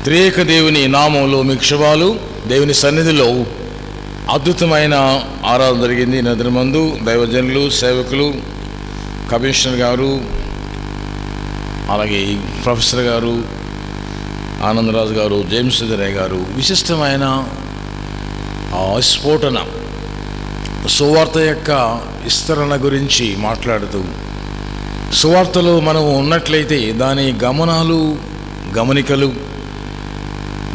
త్రియేక దేవుని నామంలో మీకు శుభాలు. దేవుని సన్నిధిలో అద్భుతమైన ఆరాధన జరిగింది. నదిన మందు దైవజనులు, సేవకులు, కమిషనర్ గారు, అలాగే ప్రొఫెసర్ గారు, ఆనందరాజు గారు, జేమ్స్ సుధరయ్య గారు విశిష్టమైన స్ఫోటన సువార్త యొక్క విస్తరణ గురించి మాట్లాడుతూ, సువార్తలో మనం ఉన్నట్లయితే దాని గమనికలు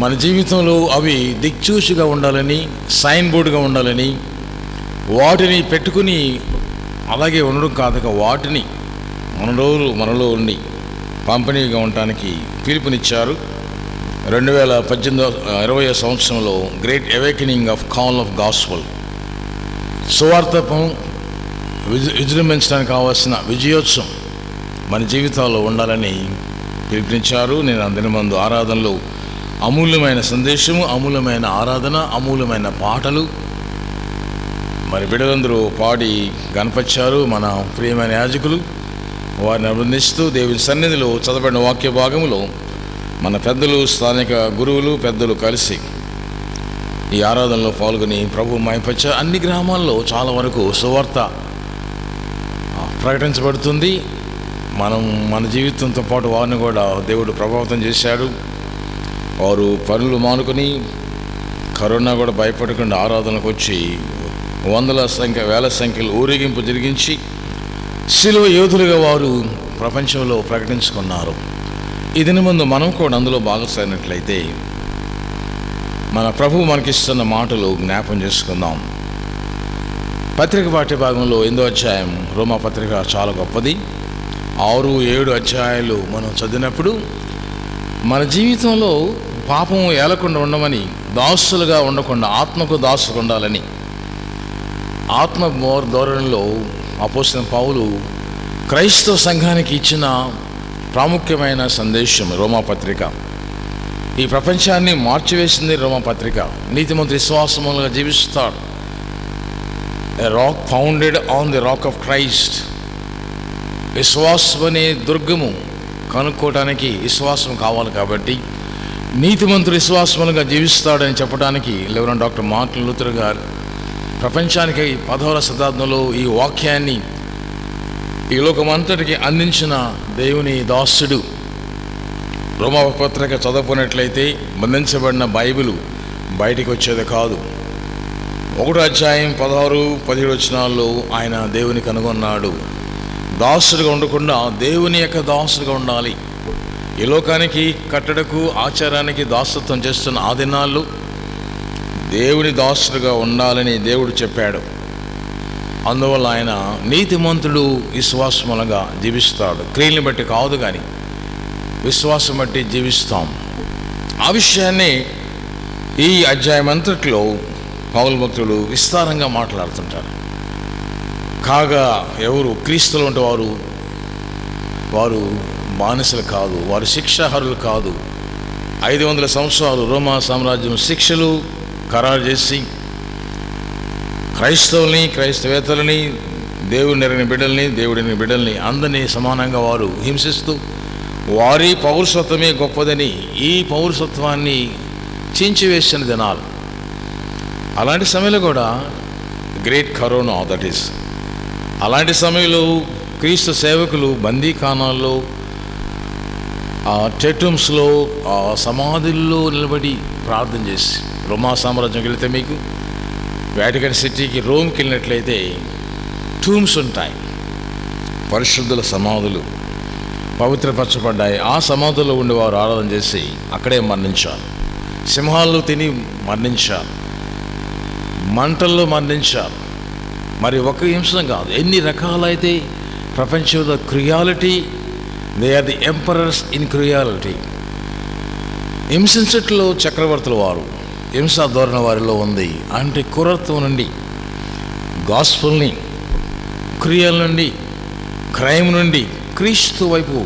మన జీవితంలో అవి దిక్చూచిగా ఉండాలని, సైన్ బోర్డుగా ఉండాలని, వాటిని పెట్టుకుని అలాగే ఉండడం కాదుక వాటిని మనలో ఉండి పంపిణీగా ఉండటానికి పిలుపునిచ్చారు. 2018 సంవత్సరంలో great awakening of call of gospel, సువార్తను విజృంభించడానికి కావాల్సిన విజయోత్సవం మన జీవితాల్లో ఉండాలని పిలుపునిచ్చారు. నేను అందరి మందు ఆరాధనలో అమూల్యమైన సందేశము, అమూల్యమైన ఆరాధన, అమూల్యమైన పాటలు మరి బిడ్డలందరూ పాడి గణపరిచారు. మన ప్రియమైన యాజకులు వారిని అభినందిస్తూ దేవుని సన్నిధిలో చదవబడిన వాక్య భాగంలో మన పెద్దలు, స్థానిక గురువులు, పెద్దలు కలిసి ఈ ఆరాధనలో పాల్గొని ప్రభు మహిమపరిచారు. అన్ని గ్రామాల్లో చాలా వరకు సువార్త ప్రకటించబడుతుంది. మన జీవితంతో పాటు వారిని కూడా దేవుడు ప్రభావితం చేశాడు. వారు పనులు మానుకొని కరోనా కూడా భయపడకుండా ఆరాధనకు వచ్చి వేల సంఖ్యలో ఊరేగింపు జరిగించి శిలువ యోధులుగా వారు ప్రపంచంలో ప్రకటించుకున్నారు. ఈ దిన ముందు మనం కూడా అందులో భాగస్వామైనట్లయితే మన ప్రభువు మనకిస్తున్న మాటలు జ్ఞాపం చేసుకుందాం. పత్రిక పాఠ్య భాగంలో 8వ అధ్యాయం, రోమా పత్రిక చాలా గొప్పది. 6-7 అధ్యాయాలు మనం చదివినప్పుడు మన జీవితంలో పాపం ఏలకుండా ఉండమని, దాసులుగా ఉండకుండా ఆత్మకు దాసుగా ఉండాలని, ఆత్మ ధోరణిలో అపోస్తలుడైన పౌలు క్రైస్తవ సంఘానికి ఇచ్చిన ప్రాముఖ్యమైన సందేశం రోమాపత్రిక. ఈ ప్రపంచాన్ని మార్చివేసింది రోమాపత్రిక. నీతిమంతుడు విశ్వాసములుగా జీవిస్తాడు. A rock founded on the rock of Christ. విశ్వాసం అనే దుర్గము కనుక్కోవటానికి విశ్వాసం కావాలి. కాబట్టి నీతిమంతుడు విశ్వాసములుగా జీవిస్తాడని చెప్పడానికి రెవరెండ్ డాక్టర్ మార్టిన్ లూథర్ గారు ప్రపంచానికి 10వ శతాబ్దంలో ఈ వాక్యాన్ని ఈ లోకమంతటికి అందించిన దేవుని దాసుడు. రోమాపత్రిక చదువుకున్నట్లయితే బంధించబడిన బైబిలు బయటికి వచ్చేది కాదు. 1వ అధ్యాయం 16-17 వచనాల్లో ఆయన దేవుని కనుగొన్నాడు. దాసుడుగా ఉండకుండా దేవుని యొక్క దాసుడుగా ఉండాలి. ఈ లోకానికి కట్టడకు ఆచారానికి దాసత్వం చేస్తున్న ఆ దినాల్లో దేవుని దాసుడుగా ఉండాలని దేవుడు చెప్పాడు. అందువల్ల ఆయన నీతిమంతుడు విశ్వాసములుగా జీవిస్తాడు. క్రియలను బట్టి కాదు కానీ విశ్వాసం బట్టి జీవిస్తాం. ఆ విషయాన్ని ఈ అధ్యాయం అంతట్లో పౌలు భక్తుడు విస్తారంగా మాట్లాడుతుంటారు. కాగా ఎవరు క్రీస్తులు ఉంటే వారు బానిసలు కాదు, వారు శిక్షార్హులు కాదు. 500 సంవత్సరాలు రోమా సామ్రాజ్యం శిక్షలు ఖరారు చేసి క్రైస్తవుల్ని, క్రైస్తవేతలని, దేవుడిని బిడ్డల్ని అందరినీ సమానంగా వారు హింసిస్తూ వారి పౌరసత్వమే గొప్పదని ఈ పౌరసత్వాన్ని చించివేసిన దినాలు. అలాంటి సమయంలో కూడా గ్రేట్ కరోనా అలాంటి సమయంలో క్రీస్తు సేవకులు బందీఖానాల్లో, టెటూమ్స్లో, సమాధుల్లో నిలబడి ప్రార్థన చేసి, రోమా సామ్రాజ్యంకి వెళితే మీకు వాటికన్ సిటీకి రోమ్కి వెళ్ళినట్లయితే టూమ్స్ ఉంటాయి, పరిశుద్ధుల సమాధులు పవిత్రపరచబడ్డాయి. ఆ సమాధుల్లో ఉండేవారు ఆరాధన చేసి అక్కడే మరణించారు. సింహాలు తిని మరణించారు, మంటల్లో మరణించారు. మరి ఒక హింసం కాదు, ఎన్ని రకాలైతే ప్రపంచంలో cruelty, they are the emperors in cruelty. హింసించట్లో చక్రవర్తుల వారు, హింసా ధోరణ వారిలో ఉంది. అంటే క్రూరత్వం నుండి, గాస్పుల్ని, క్రియల నుండి, క్రైమ్ నుండి క్రీస్తు వైపు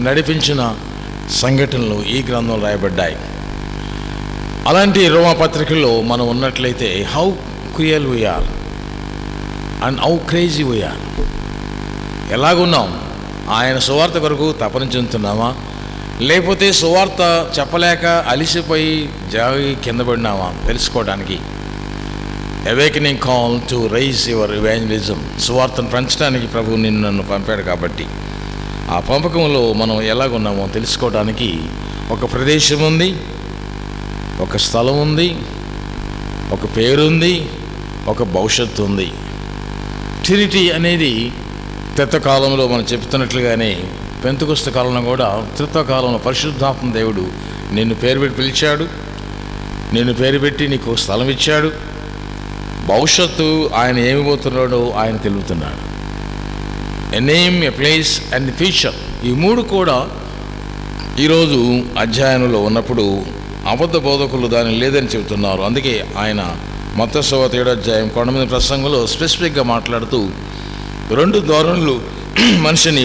నడిపించిన సంఘటనలు ఈ గ్రంథంలో రాయబడ్డాయి. అలాంటి రోమా పత్రికల్లో మనం ఉన్నట్లయితే how cruel we are and how crazy we are. ఎలాగున్నాం? ఆయన సువార్త కొరకు తపన చెందుతున్నామా? లేకపోతే సువార్త చెప్పలేక అలిసిపోయి జాగి కింద పడినామా తెలుసుకోవడానికి. Awakening call to rise your evangelism. సువార్తను పెంచడానికి ప్రభువు నన్ను పంపాడు కాబట్టి ఆ పంపకంలో మనం ఎలాగున్నామో తెలుసుకోవడానికి ఒక ప్రదేశం ఉంది, ఒక స్థలం ఉంది, ఒక పేరుంది, ఒక భవిష్యత్తు ఉంది. ట్రినిటీ అనేది త్రిత్వకాలంలో మనం చెప్తున్నట్లుగానే పెంతెకొస్తు కాలంలో కూడా త్రిత్వకాలంలో పరిశుద్ధాత్మ దేవుడు నిన్ను పేరు పెట్టి పిలిచాడు, నిన్ను పేరు పెట్టి నీకు స్థలం ఇచ్చాడు. భవిష్యత్తు ఆయన ఏమి పోతున్నాడో ఆయన తెలుపుతున్నాడు. A name, a place and future. ఈ మూడు కూడా ఈరోజు అధ్యాయంలో ఉన్నప్పుడు అబద్ధ బోధకులు దాన్ని లేదని చెబుతున్నారు. అందుకే ఆయన మత్తయి సువార్త 7వ అధ్యాయం కొండ ప్రసంగంలో స్పెసిఫిక్గా మాట్లాడుతూ 2 ధోరణులు మనిషిని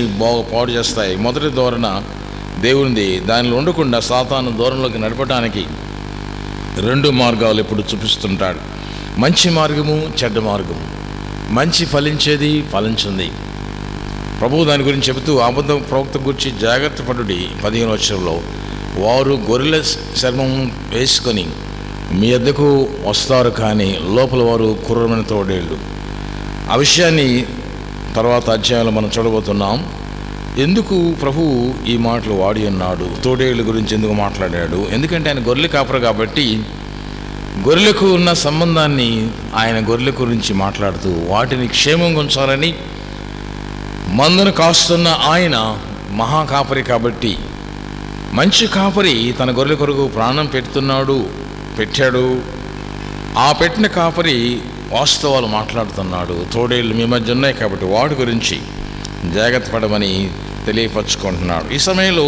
పాడు చేస్తాయి. మొదటి ధోరణ దేవునిది, దానిలో ఉండకుండా సాతాను ధోరణిలోకి నడపడానికి 2 మార్గాలు ఎప్పుడు చూపిస్తుంటాడు. మంచి మార్గము, చెడ్డ మార్గము. మంచి ఫలించేది, ఫలించింది. ప్రభువు దాని గురించి చెబుతూ అబద్ధ ప్రవక్త గురించి జాగ్రత్త పడుడి 15వ వచనంలో, వారు గొర్రెల చర్మం వేసుకొని మీ వద్దకు వస్తారు, కానీ లోపల వారు క్రూరమైన తోడేళ్ళు. ఆ విషయాన్ని తర్వాత అధ్యాయంలో మనం చూడబోతున్నాం. ఎందుకు ప్రభువు ఈ మాటలు వాడి ఉన్నాడు, తోడేళ్ళ గురించి ఎందుకు మాట్లాడాడు? ఎందుకంటే ఆయన గొర్రెల కాపరు కాబట్టి గొర్రెలకు ఉన్న సంబంధాన్ని ఆయన గొర్రెల గురించి మాట్లాడుతూ వాటిని క్షేమంగా ఉంచాలని, మందను కాస్తున్న ఆయన మహాకాపరి కాబట్టి, మంచి కాపరి తన గొర్రెల కొరకు ప్రాణం పెట్టాడు. ఆ పెట్టిన కాపరి వాస్తవాలు మాట్లాడుతున్నాడు. తోడేళ్ళు మీ మధ్య ఉన్నాయి కాబట్టి వాటి గురించి జాగ్రత్త పడమని తెలియపరుచుకుంటున్నాడు. ఈ సమయంలో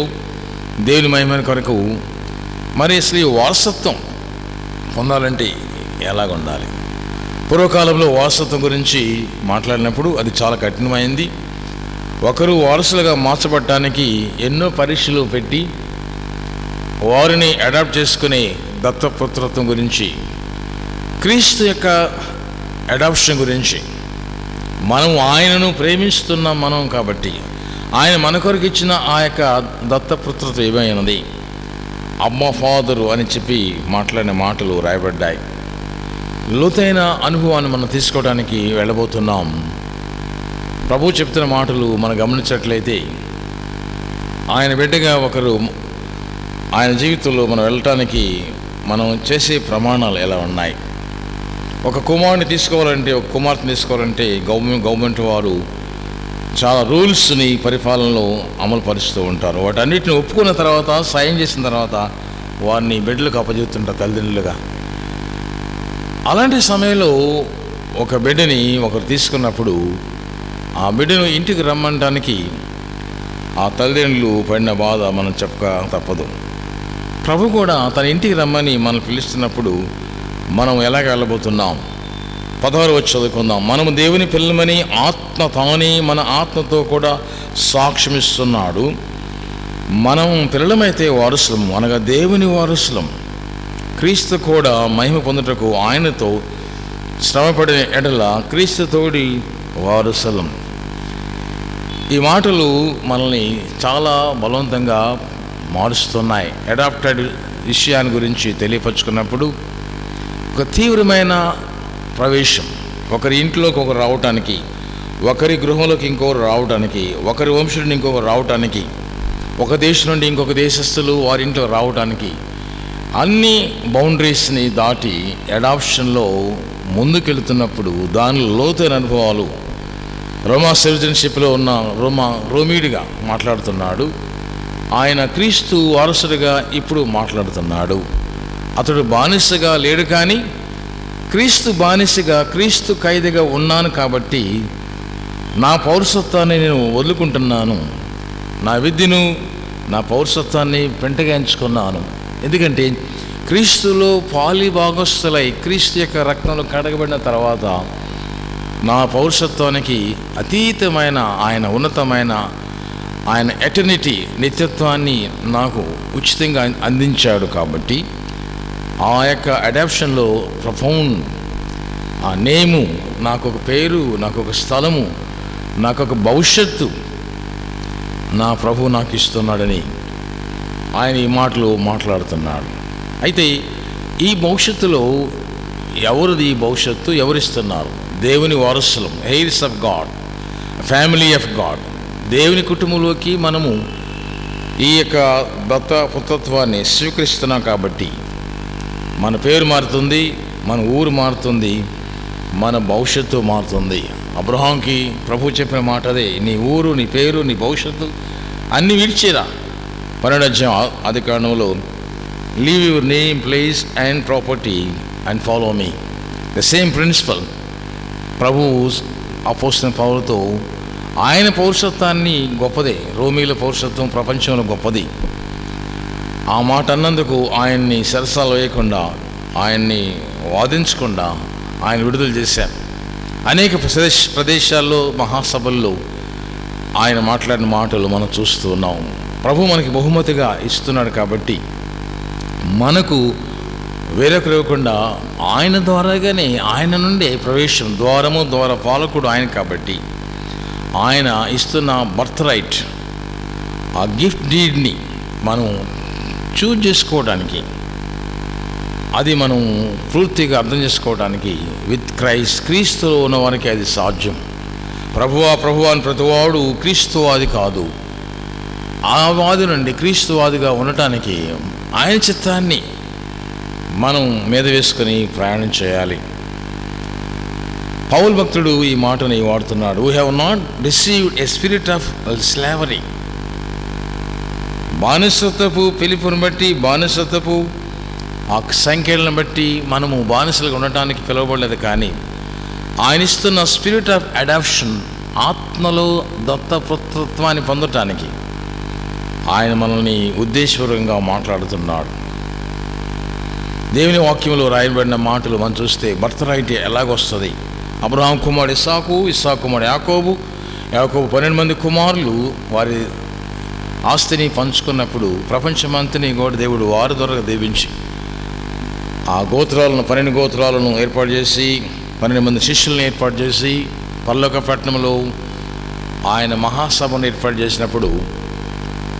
దేవుని మహిమ కొరకు మరి అసలు వారసత్వం పొందాలంటే ఎలాగ ఉండాలి? పూర్వకాలంలో వారసత్వం గురించి మాట్లాడినప్పుడు అది చాలా కఠినమైంది. ఒకరు వారసులుగా మార్చబడటానికి ఎన్నో పరీక్షలు పెట్టి వారిని అడాప్ట్ చేసుకునే దత్తపుత్రత్వం గురించి, క్రీస్తు యొక్క అడాప్షన్ గురించి, మనం ఆయనను ప్రేమిస్తున్నాం మనం కాబట్టి ఆయన మన కొరకు ఇచ్చిన ఆ యొక్క దత్తపుత్రత్వం ఏమైనది, అమ్మ ఫాదరు అని చెప్పి మాట్లాడిన మాటలు రాయబడ్డాయి. లోతైన అనుభవాన్ని మనం తీసుకోవడానికి వెళ్ళబోతున్నాం. ప్రభు చెప్తున్న మాటలు మనం గమనించినట్లయితే ఆయన బిడ్డగా ఒకరు ఆయన జీవితంలో మనం వెళ్ళటానికి మనం చేసే ప్రమాణాలు ఎలా ఉన్నాయి? ఒక కుమారుని తీసుకోవాలంటే, ఒక కుమార్తెని తీసుకోవాలంటే గవర్నమెంట్ వారు చాలా రూల్స్ని పరిపాలనలో అమలు పరుస్తూ ఉంటారు. వాటన్నిటిని ఒప్పుకున్న తర్వాత, సాయం చేసిన తర్వాత వారిని బిడ్డలకు అప్పచెప్తుంటారు తల్లిదండ్రులుగా. అలాంటి సమయంలో ఒక బిడ్డని ఒకరు తీసుకున్నప్పుడు ఆ బిడ్డను ఇంటికి రమ్మనడానికి ఆ తల్లిదండ్రులు పడిన బాధ మనం చెప్పక తప్పదు. ప్రభు కూడా తన ఇంటికి రమ్మని మనం పిలుస్తున్నప్పుడు మనం ఎలాగ వెళ్ళబోతున్నాం? 16వ వచనం చదువుకుందాం. మనము దేవుని పిల్లమని ఆత్మ తానే మన ఆత్మతో కూడా సాక్ష్యమిస్తున్నాడు. మనం పిల్లలమైతే వారసులం, అనగా దేవుని వారసులం. క్రీస్తు కూడా మహిమ పొందుటకు ఆయనతో శ్రమపడిన ఎడల క్రీస్తు తోడి వారసులం. ఈ మాటలు మనల్ని చాలా బలవంతంగా మారుస్తున్నాయి. అడాప్టెడ్ విషయాన్ని గురించి తెలియపరుచుకున్నప్పుడు ఒక తీవ్రమైన ప్రవేశం, ఒకరి ఇంట్లోకి ఒకరు రావటానికి, ఒకరి గృహంలోకి ఇంకొకరు రావటానికి, ఒకరి వంశం నుండి ఇంకొకరు రావటానికి, ఒక దేశం నుండి ఇంకొక దేశస్తులు వారి ఇంట్లో రావటానికి, అన్ని బౌండరీస్ని దాటి అడాప్షన్లో ముందుకెళ్తున్నప్పుడు దానిలో లోతైన అనుభవాలు. రోమా సిటిజన్షిప్లో ఉన్న రోమీడిగా మాట్లాడుతున్నాడు. ఆయన క్రీస్తు వారసుడిగా ఇప్పుడు మాట్లాడుతున్నాడు. అతడు బానిసగా లేడు, కానీ క్రీస్తు బానిసగా, క్రీస్తు ఖైదీగా ఉన్నాను కాబట్టి నా పౌరసత్వాన్ని నేను వదులుకుంటున్నాను. నా విద్యను, నా పౌరసత్వాన్ని పెంటగాయించుకున్నాను. ఎందుకంటే క్రీస్తులో పాలి భాగస్థులై క్రీస్తు యొక్క రక్తంలో కడగబడిన తర్వాత నా పౌరసత్వానికి అతీతమైన ఆయన ఉన్నతమైన ఆయన ఎటర్నిటీ, నిత్యత్వాన్ని నాకు ఉచితంగా అందించాడు. కాబట్టి ఆ యొక్క అడాప్షన్లో ప్రొఫౌండ్ ఆ నేము, నాకు ఒక పేరు, నాకు ఒక స్థలము, నాకు ఒక భవిష్యత్తు నా ప్రభు నాకు ఇస్తున్నాడని ఆయన ఈ మాటలు మాట్లాడుతున్నాడు. అయితే ఈ భవిష్యత్తులో ఎవరిది ఈ భవిష్యత్తు? ఎవరిస్తున్నారు? దేవుని వారసులం, heirs of God, family of God. దేవుని కుటుంబంలోకి మనము ఈ యొక్క పుత్రత్వాన్ని స్వీకరిస్తున్నాం కాబట్టి మన పేరు మారుతుంది, మన ఊరు మారుతుంది, మన భవిష్యత్తు మారుతుంది. అబ్రహాంకి ప్రభు చెప్పిన మాట అదే, నీ ఊరు, నీ పేరు, నీ భవిష్యత్తు అన్నీ విడిచిరా. 12వ ఆదికాండంలో leave your name, place and property and follow me. The same principle ప్రభు అపోస్తలుడైన పౌలుతో, ఆయన పౌరుషత్వాన్ని గొప్పదే, రోమీల పౌరుషత్వం ప్రపంచంలో గొప్పది. ఆ మాట అన్నందుకు ఆయన్ని సరసాలు వేయకుండా, ఆయన్ని వాదించకుండా ఆయన విడుదల చేశారు. అనేక ప్రదేశాల్లో, మహాసభల్లో ఆయన మాట్లాడిన మాటలు మనం చూస్తూ ఉన్నాం. ప్రభు మనకి బహుమతిగా ఇస్తున్నాడు కాబట్టి మనకు వేరొకరు ఇవ్వకుండా ఆయన ద్వారాగానే, ఆయన నుండే ప్రవేశం, ద్వారము ద్వార పాలకుడు ఆయన కాబట్టి ఆయన ఇస్తున్న బర్త్ రైట్, ఆ గిఫ్ట్ డీడ్ని మనం చూజ్ చేసుకోవడానికి, అది మనం పూర్తిగా అర్థం చేసుకోవడానికి విత్ క్రైస్ట్, క్రీస్తులో ఉన్నవారికి అది సాధ్యం. ప్రభువా అని ప్రతివాడు క్రీస్తువాది కాదు. ఆ వాది నుండి క్రీస్తువాదిగా ఉండటానికి ఆయన చిత్తాన్ని మనం మీద వేసుకొని ప్రయాణం చేయాలి. పౌలు భక్తుడు ఈ మాటని వాడుతున్నాడు. We have not received a spirit of slavery. బానిసత్వపు పిలుపుని బట్టి, బానిసత్వపు ఆ సంఖ్యలను బట్టి మనము బానిసలుగా ఉండటానికి పిలువబడలేదు, కానీ ఆయన ఇస్తున్న స్పిరిట్ ఆఫ్ అడాప్షన్, ఆత్మలో దత్తపుత్రత్వాన్ని పొందటానికి ఆయన మనల్ని ఉద్దేశపూర్వకంగా మాట్లాడుతున్నాడు. దేవుని వాక్యంలో రాయబడిన మాటలు మనం చూస్తే బర్త్ రైట్ ఎలాగొస్తుంది? అబ్రహాం కుమారుడు ఇస్సాకు, ఇస్సాకు కుమారుడు యాకోబు, యాకోబు 12 మంది కుమారులు వారి ఆస్తిని పంచుకున్నప్పుడు ప్రపంచమంతని కూడా దేవుడు వారి ద్వారా దీవించి ఆ గోత్రాలను, 12 గోత్రాలను ఏర్పాటు చేసి 12 మంది శిష్యులను ఏర్పాటు చేసి పరలోక పట్టణంలో ఆయన మహాసభను ఏర్పాటు చేసినప్పుడు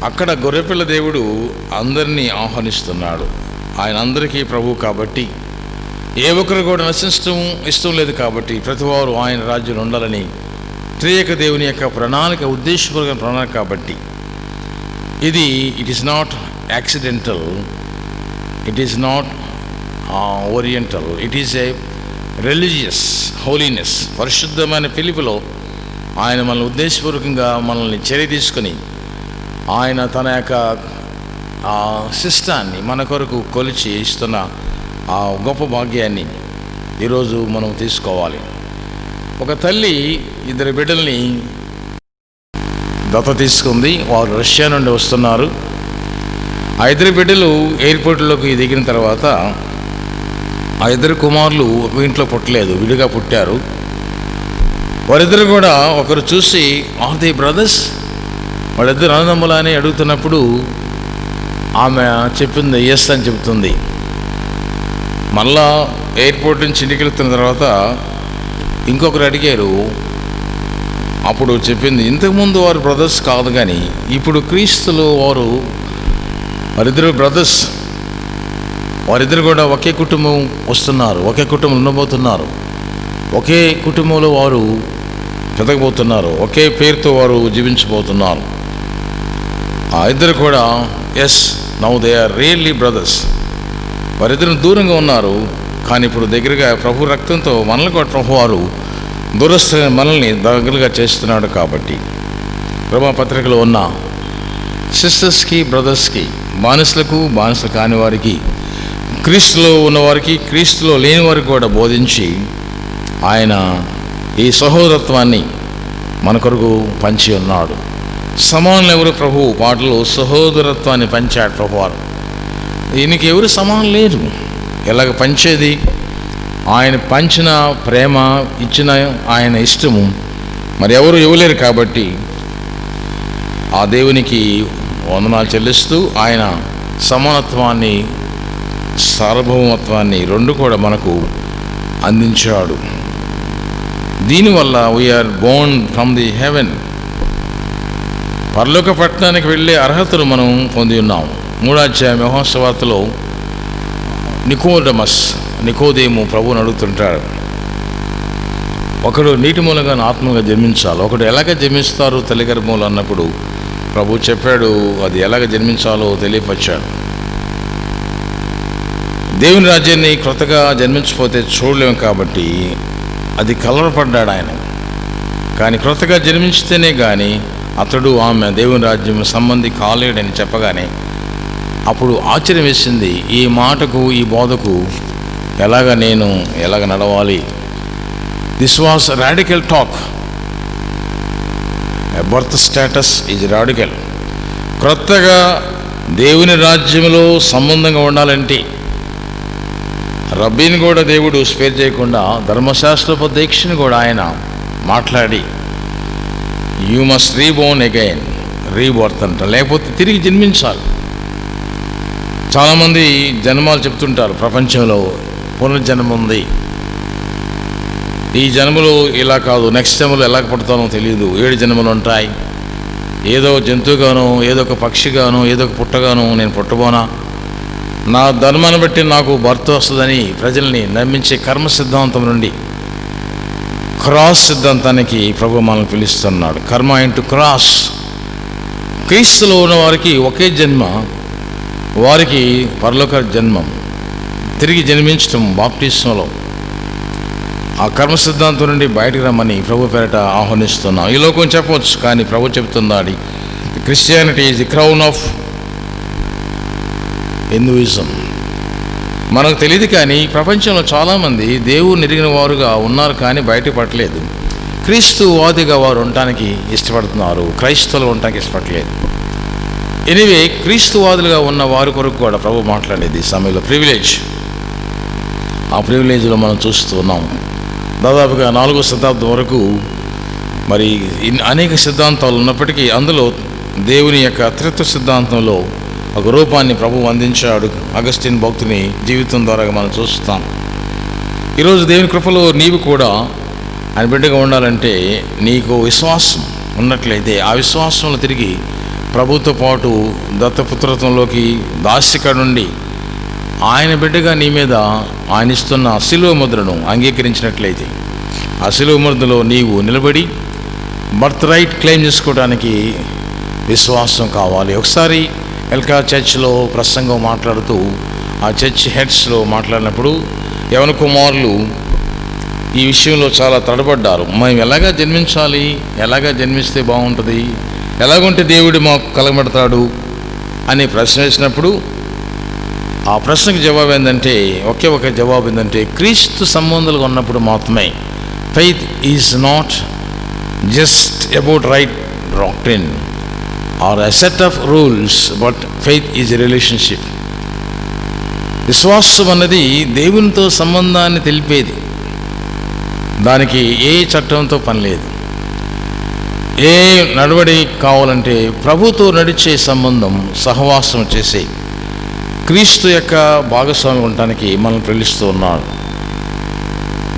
అక్కడ గొర్రెపిల్ల దేవుడు అందరినీ ఆహ్వానిస్తున్నాడు. ఆయన అందరికీ ప్రభు కాబట్టి ఏ ఒక్కరు కూడా ఇష్టం లేదు కాబట్టి ప్రతివారు ఆయన రాజ్యంలో ఉండాలని త్రియేక దేవుని యొక్క ప్రణాళిక, ఉద్దేశపూర్వక ప్రణాళిక కాబట్టి ఇది it is not accidental, it is not oriental, it is a religious holiness. పరిశుద్ధమైన పిలుపులో ఆయన మనల్ని ఉద్దేశపూర్వకంగా మనల్ని చర్య తీసుకొని ఆయన తన యొక్క శిష్టాన్ని మన కొరకు కొలిచి ఇస్తున్న ఆ గొప్ప భాగ్యాన్ని ఈరోజు మనం తీసుకోవాలి. ఒక తల్లి 2 బిడ్డల్ని దత్త తీసుకుంది. వారు రష్యా నుండి వస్తున్నారు. ఆ 2 బిడ్డలు ఎయిర్పోర్ట్లోకి దిగిన తర్వాత ఆ 2 కుమారులు ఒక ఇంట్లో పుట్టలేదు, విడిగా పుట్టారు. వారిద్దరు కూడా ఒకరు చూసి ఆర్ దే బ్రదర్స్, వాళ్ళిద్దరు అన్నదమ్ములు అని అడుగుతున్నప్పుడు ఆమె చెప్పింది ఎస్ అని చెబుతుంది. మళ్ళా ఎయిర్పోర్ట్ నుంచి ఇంటికి వెళ్తున్న తర్వాత ఇంకొకరు అడిగారు. అప్పుడు చెప్పింది ఇంతకుముందు వారు బ్రదర్స్ కాదు, కానీ ఇప్పుడు క్రీస్తులో వారిద్దరు బ్రదర్స్. వారిద్దరు కూడా ఒకే కుటుంబం వస్తున్నారు, ఒకే కుటుంబం ఉండబోతున్నారు, ఒకే కుటుంబంలో వారు పెరగబోతున్నారు, ఒకే పేరుతో వారు జీవించబోతున్నారు. ఆ ఇద్దరు కూడా yes, now they are really brothers. వారిద్దరు దూరంగా ఉన్నారు, కానీ ఇప్పుడు దగ్గరగా ప్రభు రక్తంతో మనల్ని కూడా ప్రభు వారు దూరస్థ మనల్ని దగ్గరగా చేస్తున్నాడు. కాబట్టి రోమాపత్రికలో ఉన్న సిస్టర్స్కి, బ్రదర్స్కి, బానిసలకు, బానిసలు కాని వారికి, క్రీస్తులో ఉన్నవారికి, క్రీస్తులో లేని వారికి కూడా బోధించి ఆయన ఈ సహోదరత్వాన్ని మన కొరకు పంచి ఉన్నాడు. సమానులు ఎవరు? ప్రభు పాటలో సహోదరత్వాన్ని పంచాడు ప్రభువారు. దీనికి ఎవరు సమానం లేరు. ఎలాగ పంచేది? ఆయన పంచిన ప్రేమ, ఇచ్చిన ఆయన ఇష్టము మరి ఎవరు ఇవ్వలేరు. కాబట్టి ఆ దేవునికి వందనాలు చెల్లిస్తూ ఆయన సమానత్వాన్ని, సార్వభౌమత్వాన్ని 2 కూడా మనకు అందించాడు. దీనివల్ల we are born from the heaven. పరలోక పట్టణానికి వెళ్ళే అర్హతను మనం పొంది ఉన్నాం. 3వ అధ్యాయం యోహాను సువార్తలో నికోదేము ప్రభువుని అడుగుతుంటాడు, ఒకడు నీటి మూలంగా ఆత్మగా జన్మించాలి, ఒకడు ఎలాగ జన్మిస్తారు తల్లి గర్భంలో అన్నప్పుడు ప్రభు చెప్పాడు, అది ఎలాగ జన్మించాలో తెలియపరిచాడు. దేవుని రాజ్యాన్ని క్రొత్తగా జన్మించకపోతే చూడలేము కాబట్టి అది కలవరపడ్డాడు ఆయన. కానీ క్రొత్తగా జన్మించితేనే కానీ అతడు ఆమె దేవుని రాజ్యం సంబంధి కాలేడని చెప్పగానే అప్పుడు ఆశ్చర్యం వేసింది, ఈ మాటకు ఈ బోధకు ఎలాగ నడవాలి. This was radical talk. Birth status is radical. క్రొత్తగా దేవుని రాజ్యంలో సంబంధంగా ఉండాలంటే రబ్బీని కూడా దేవుడు స్పేర్ చేయకుండా ధర్మశాస్త్రోపదేశని కూడా ఆయన మాట్లాడి you must reborn again, rebirth అంట, లేకపోతే తిరిగి జన్మించాలి. చాలామంది జన్మాలు చెప్తుంటారు, ప్రపంచంలో పునర్జన్మ ఉంది, ఈ జన్మలో ఇలా కాదు, నెక్స్ట్ జన్మలో ఎలా పడతానో తెలియదు, 7 జన్మలు ఉంటాయి, ఏదో జంతువుగానో ఏదో ఒక పక్షిగానో ఏదో ఒక పుట్టగానో నేను పుట్టబోనా, నా ధర్మాన్ని బట్టి నాకు భర్త వస్తుందని ప్రజల్ని నమ్మించే కర్మ సిద్ధాంతం నుండి క్రాస్ సిద్ధాంతానికి ప్రభు మనల్ని పిలుస్తున్నాడు. కర్మ ఇంటూ క్రాస్. క్రీస్తులో ఉన్న వారికి ఒకే జన్మ, వారికి పరలోక జన్మం, తిరిగి జన్మించటం బాప్టిజంలో. ఆ కర్మ సిద్ధాంతం నుండి బయటకు రమ్మని ప్రభు పేరట ఆహ్వానిస్తున్నాం. ఈ లోకం చెప్పవచ్చు, కానీ ప్రభు చెప్తున్నాడు Christianity is the crown of Hinduism. మనకు తెలియదు, కానీ ప్రపంచంలో చాలామంది దేవుని ఎరిగిన వారుగా ఉన్నారు కానీ బయటపడలేదు. క్రీస్తువాదిగా వారు ఉండటానికి ఇష్టపడుతున్నారు, క్రైస్తవులు ఉండటానికి ఇష్టపడలేదు. ఎనివే, క్రీస్తువాదులుగా ఉన్న వారి కొరకు కూడా ప్రభు మాట్లాడేది సమయంలో ప్రివిలేజ్. ఆ ప్రివిలేజ్లో మనం చూస్తున్నాం. దాదాపుగా 4వ శతాబ్దం వరకు మరి అనేక సిద్ధాంతాలు ఉన్నప్పటికీ అందులో దేవుని యొక్క త్రిత్వ సిద్ధాంతంలో ఒక రూపాన్ని ప్రభు అందించాడు. అగస్టిన్ భక్తుని జీవితం ద్వారా మనం చూస్తాం. ఈరోజు దేవుని కృపలో నీవు కూడా ఆయన బిడ్డగా ఉండాలంటే నీకు విశ్వాసం ఉన్నట్లయితే ఆ విశ్వాసంలో తిరిగి ప్రభుతో పాటు దత్తపుత్రత్వంలోకి దాస్యక నుండి ఆయన బిడ్డగా నీ మీద ఆయన ఇస్తున్న శిలువ ముద్రను అంగీకరించినట్లయితే ఆ శిలువ ముద్రలో నీవు నిలబడి బర్త్ రైట్ క్లెయిమ్ చేసుకోవడానికి విశ్వాసం కావాలి. ఒకసారి ఎల్కా చర్చ్లో ప్రసంగం మాట్లాడుతూ ఆ చర్చ్ హెడ్స్లో మాట్లాడినప్పుడు యవన కుమారులు ఈ విషయంలో చాలా తడబడ్డారు. మేము ఎలాగా జన్మించాలి, ఎలాగా జన్మిస్తే బాగుంటుంది, ఎలాగుంటే దేవుడు మాకు కలగబడతాడు అని ప్రశ్న వేసినప్పుడు ఆ ప్రశ్నకు జవాబు ఏంటంటే, ఒకే ఒక జవాబు ఏంటంటే, క్రీస్తు సంబంధాలుగా ఉన్నప్పుడు మాత్రమే. Faith is not just about right doctrine or a set of rules, but faith is a relationship. విశ్వాసం అన్నది దేవునితో సంబంధాన్ని తెలిపేది. దానికి ఏ చట్టంతో పని లేదు. ఏ నడవడి కావాలంటే ప్రభుతో నడిచే సంబంధం, సహవాసం చేసే క్రీస్తు యొక్క భాగస్వామి ఉండటానికి మనం పిలుస్తూ ఉన్నాడు.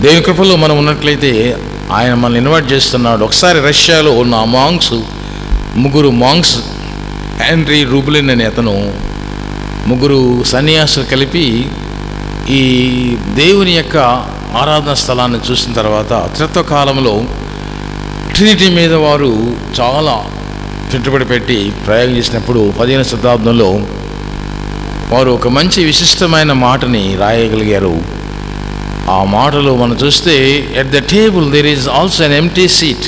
దేవుని కృపలో మనం ఉన్నట్లయితే ఆయన మనల్ని ఇన్వైట్ చేస్తున్నాడు. ఒకసారి రష్యాలో ఉన్న ముగ్గురు మాంగ్స్, హెన్రీ రూబ్లిన్ అనే అతను, ముగ్గురు సన్యాసులు కలిపి ఈ దేవుని యొక్క ఆరాధన స్థలాన్ని చూసిన తర్వాత త్రిత్వ కాలంలో ట్రినిటీ మీద వారు చాలా పెట్టుబడి పెట్టి ప్రయోగం చేసినప్పుడు 15వ శతాబ్దంలో వారు ఒక మంచి విశిష్టమైన మాటని రాయగలిగారు. ఆ మాటలో మనం చూస్తే, at the table there is also an empty seat.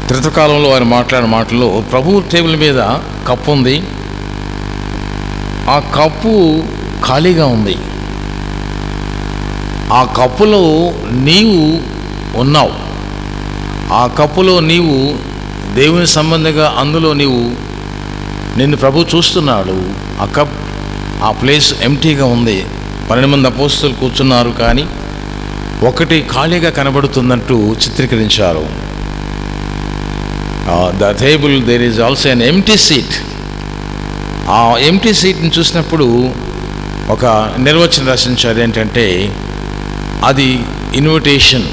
త్రిత్వకాలంలో ఆయన మాట్లాడిన మాటల్లో ప్రభు టేబుల్ మీద కప్పు ఉంది, ఆ కప్పు ఖాళీగా ఉంది, ఆ కప్పులో నీవు ఉన్నావు, ఆ కప్పులో నీవు దేవుని సంబంధంగా అందులో నిన్ను ప్రభు చూస్తున్నాడు. ఆ ప్లేస్ ఎంప్టీగా ఉంది. 12 మంది అపోస్తలులు కూర్చున్నారు, కానీ ఒకటి ఖాళీగా కనబడుతున్నట్టు చిత్రీకరించారు. The table there is also an empty seat. ఆ ఎంప్టీ సీట్ని చూసినప్పుడు ఒక నిర్వచనం రచించారు, ఏంటంటే అది ఇన్విటేషన్.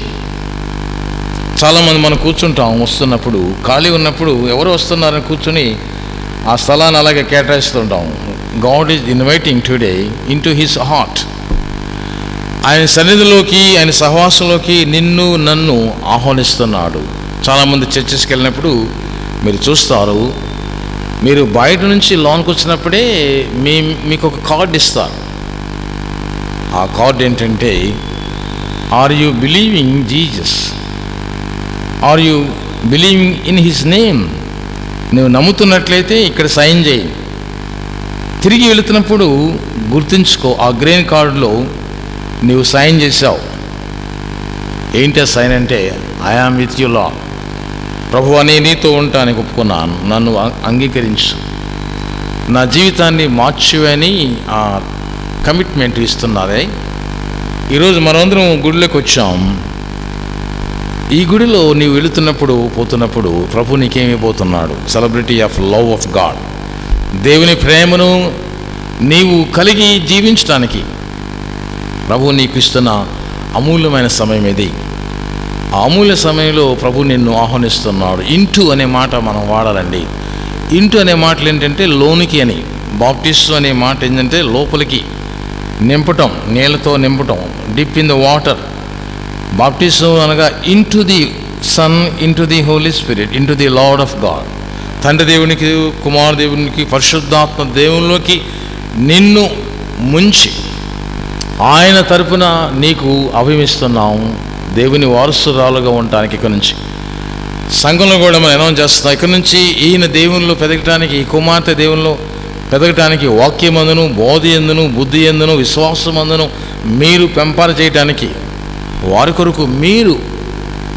చాలామంది మనం కూర్చుంటాం, వస్తున్నప్పుడు ఖాళీ ఉన్నప్పుడు ఎవరు వస్తున్నారని కూర్చొని ఆ స్థలాన్ని అలాగే కేటాయిస్తుంటాం. God is inviting today into his heart. ఆయన సన్నిధిలోకి, ఆయన సహవాసంలోకి నిన్ను నన్ను ఆహ్వానిస్తున్నాడు. చాలామంది చర్చెస్కి వెళ్ళినప్పుడు మీరు చూస్తారు, మీరు బయట నుంచి లోనికి వచ్చినప్పుడే మీకు ఒక కార్డు ఇస్తారు. ఆ కార్డు ఏంటంటే, are you believing Jesus, are you believing in his name. నువ్వు నమ్ముతున్నట్లయితే ఇక్కడ సైన్ చేయి. తిరిగి వెళుతున్నప్పుడు గుర్తుంచుకో, ఆ గ్రీన్ కార్డులో నువ్వు సైన్ చేసావు. ఏంటి సైన్ అంటే, I am with you Lord. ప్రభు అని నీతో ఉంటానికి ఒప్పుకున్నాను, నన్ను అంగీకరించు, నా జీవితాన్ని మార్చువని ఆ కమిట్మెంట్ ఇస్తున్నారే. ఈరోజు మనమందరం గుడిలోకి వచ్చాం. ఈ గుడిలో నీవు వెళుతున్నప్పుడు పోతున్నప్పుడు ప్రభు నీకేమైపోతున్నాడు? Celebrity of love of God, దేవుని ప్రేమను నీవు కలిగి జీవించడానికి ప్రభు నీకు ఇస్తున్న అమూల్యమైన సమయం ఇది. ఆ అమూల్య సమయంలో ప్రభు నిన్ను ఆహ్వానిస్తున్నాడు. ఇంటూ అనే మాట మనం వాడాలండి. ఇంటూ అనే మాటలు ఏంటంటే లోనికి అని. బాప్టిస్ట్ అనే మాట ఏంటంటే లోపలికి నింపటం, నీళ్ళతో నింపటం, dip in the water. Baptism అనగా into the son, into the holy spirit, into the Lord of God. తండ్రి దేవునికి, కుమార దేవునికి, పరిశుద్ధాత్మ దేవునిలోకి నిన్ను ముంచి ఆయన తరపున నీకు అభిమిస్తున్నాము. దేవుని వారసురాలుగా ఉండటానికి ఇక్కడి నుంచి సంఘంలో కూడా మనం అనౌన్స్ చేస్తున్నాం. ఇక్కడి నుంచి ఈయన దేవునిలో పెరగటానికి, ఈ కుమార్తె దేవునిలో పెరగటానికి వాక్యమందును, బోధ ఎందును, బుద్ధి ఎందును, విశ్వాసమందును మీరు పెంపర చేయటానికి వారి కొరకు మీరు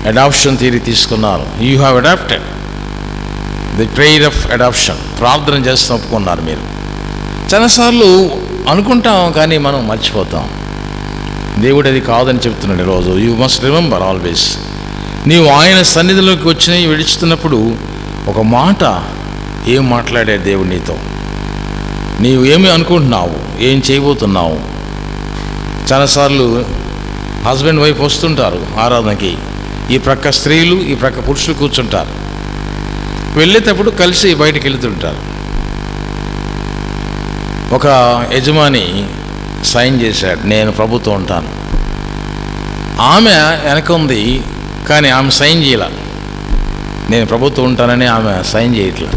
అడాప్షన్ థియరీ తీసుకున్నారు. You have adopted the prayer of adoption. ప్రార్థన చేస్తూ ఒప్పుకున్నారు మీరు. చాలాసార్లు అనుకుంటాం కానీ మనం మర్చిపోతాం. దేవుడు అది కాదని చెప్తున్నాడు ఈరోజు. You must remember always. నీవు ఆయన సన్నిధిలోకి వచ్చి విడుచుతున్నప్పుడు ఒక మాట ఏం మాట్లాడాడు దేవుడు నీతో, నీవు ఏమి అనుకుంటున్నావు, ఏం చేయబోతున్నావు. చాలాసార్లు హస్బెండ్ వైఫ్ వస్తుంటారు ఆరాధనకి, ఈ ప్రక్క స్త్రీలు ఈ ప్రక్క పురుషులు కూర్చుంటారు. వెళ్ళేటప్పుడు కలిసి బయటికి వెళుతుంటారు. ఒక యజమాని సైన్ చేశాడు, నేను ప్రభుతో ఉంటాను. ఆమె వెనక ఉంది కానీ ఆమె సైన్ చేయాల. నేను ప్రభుతో ఉంటానని ఆమె సైన్ చేయట్లా.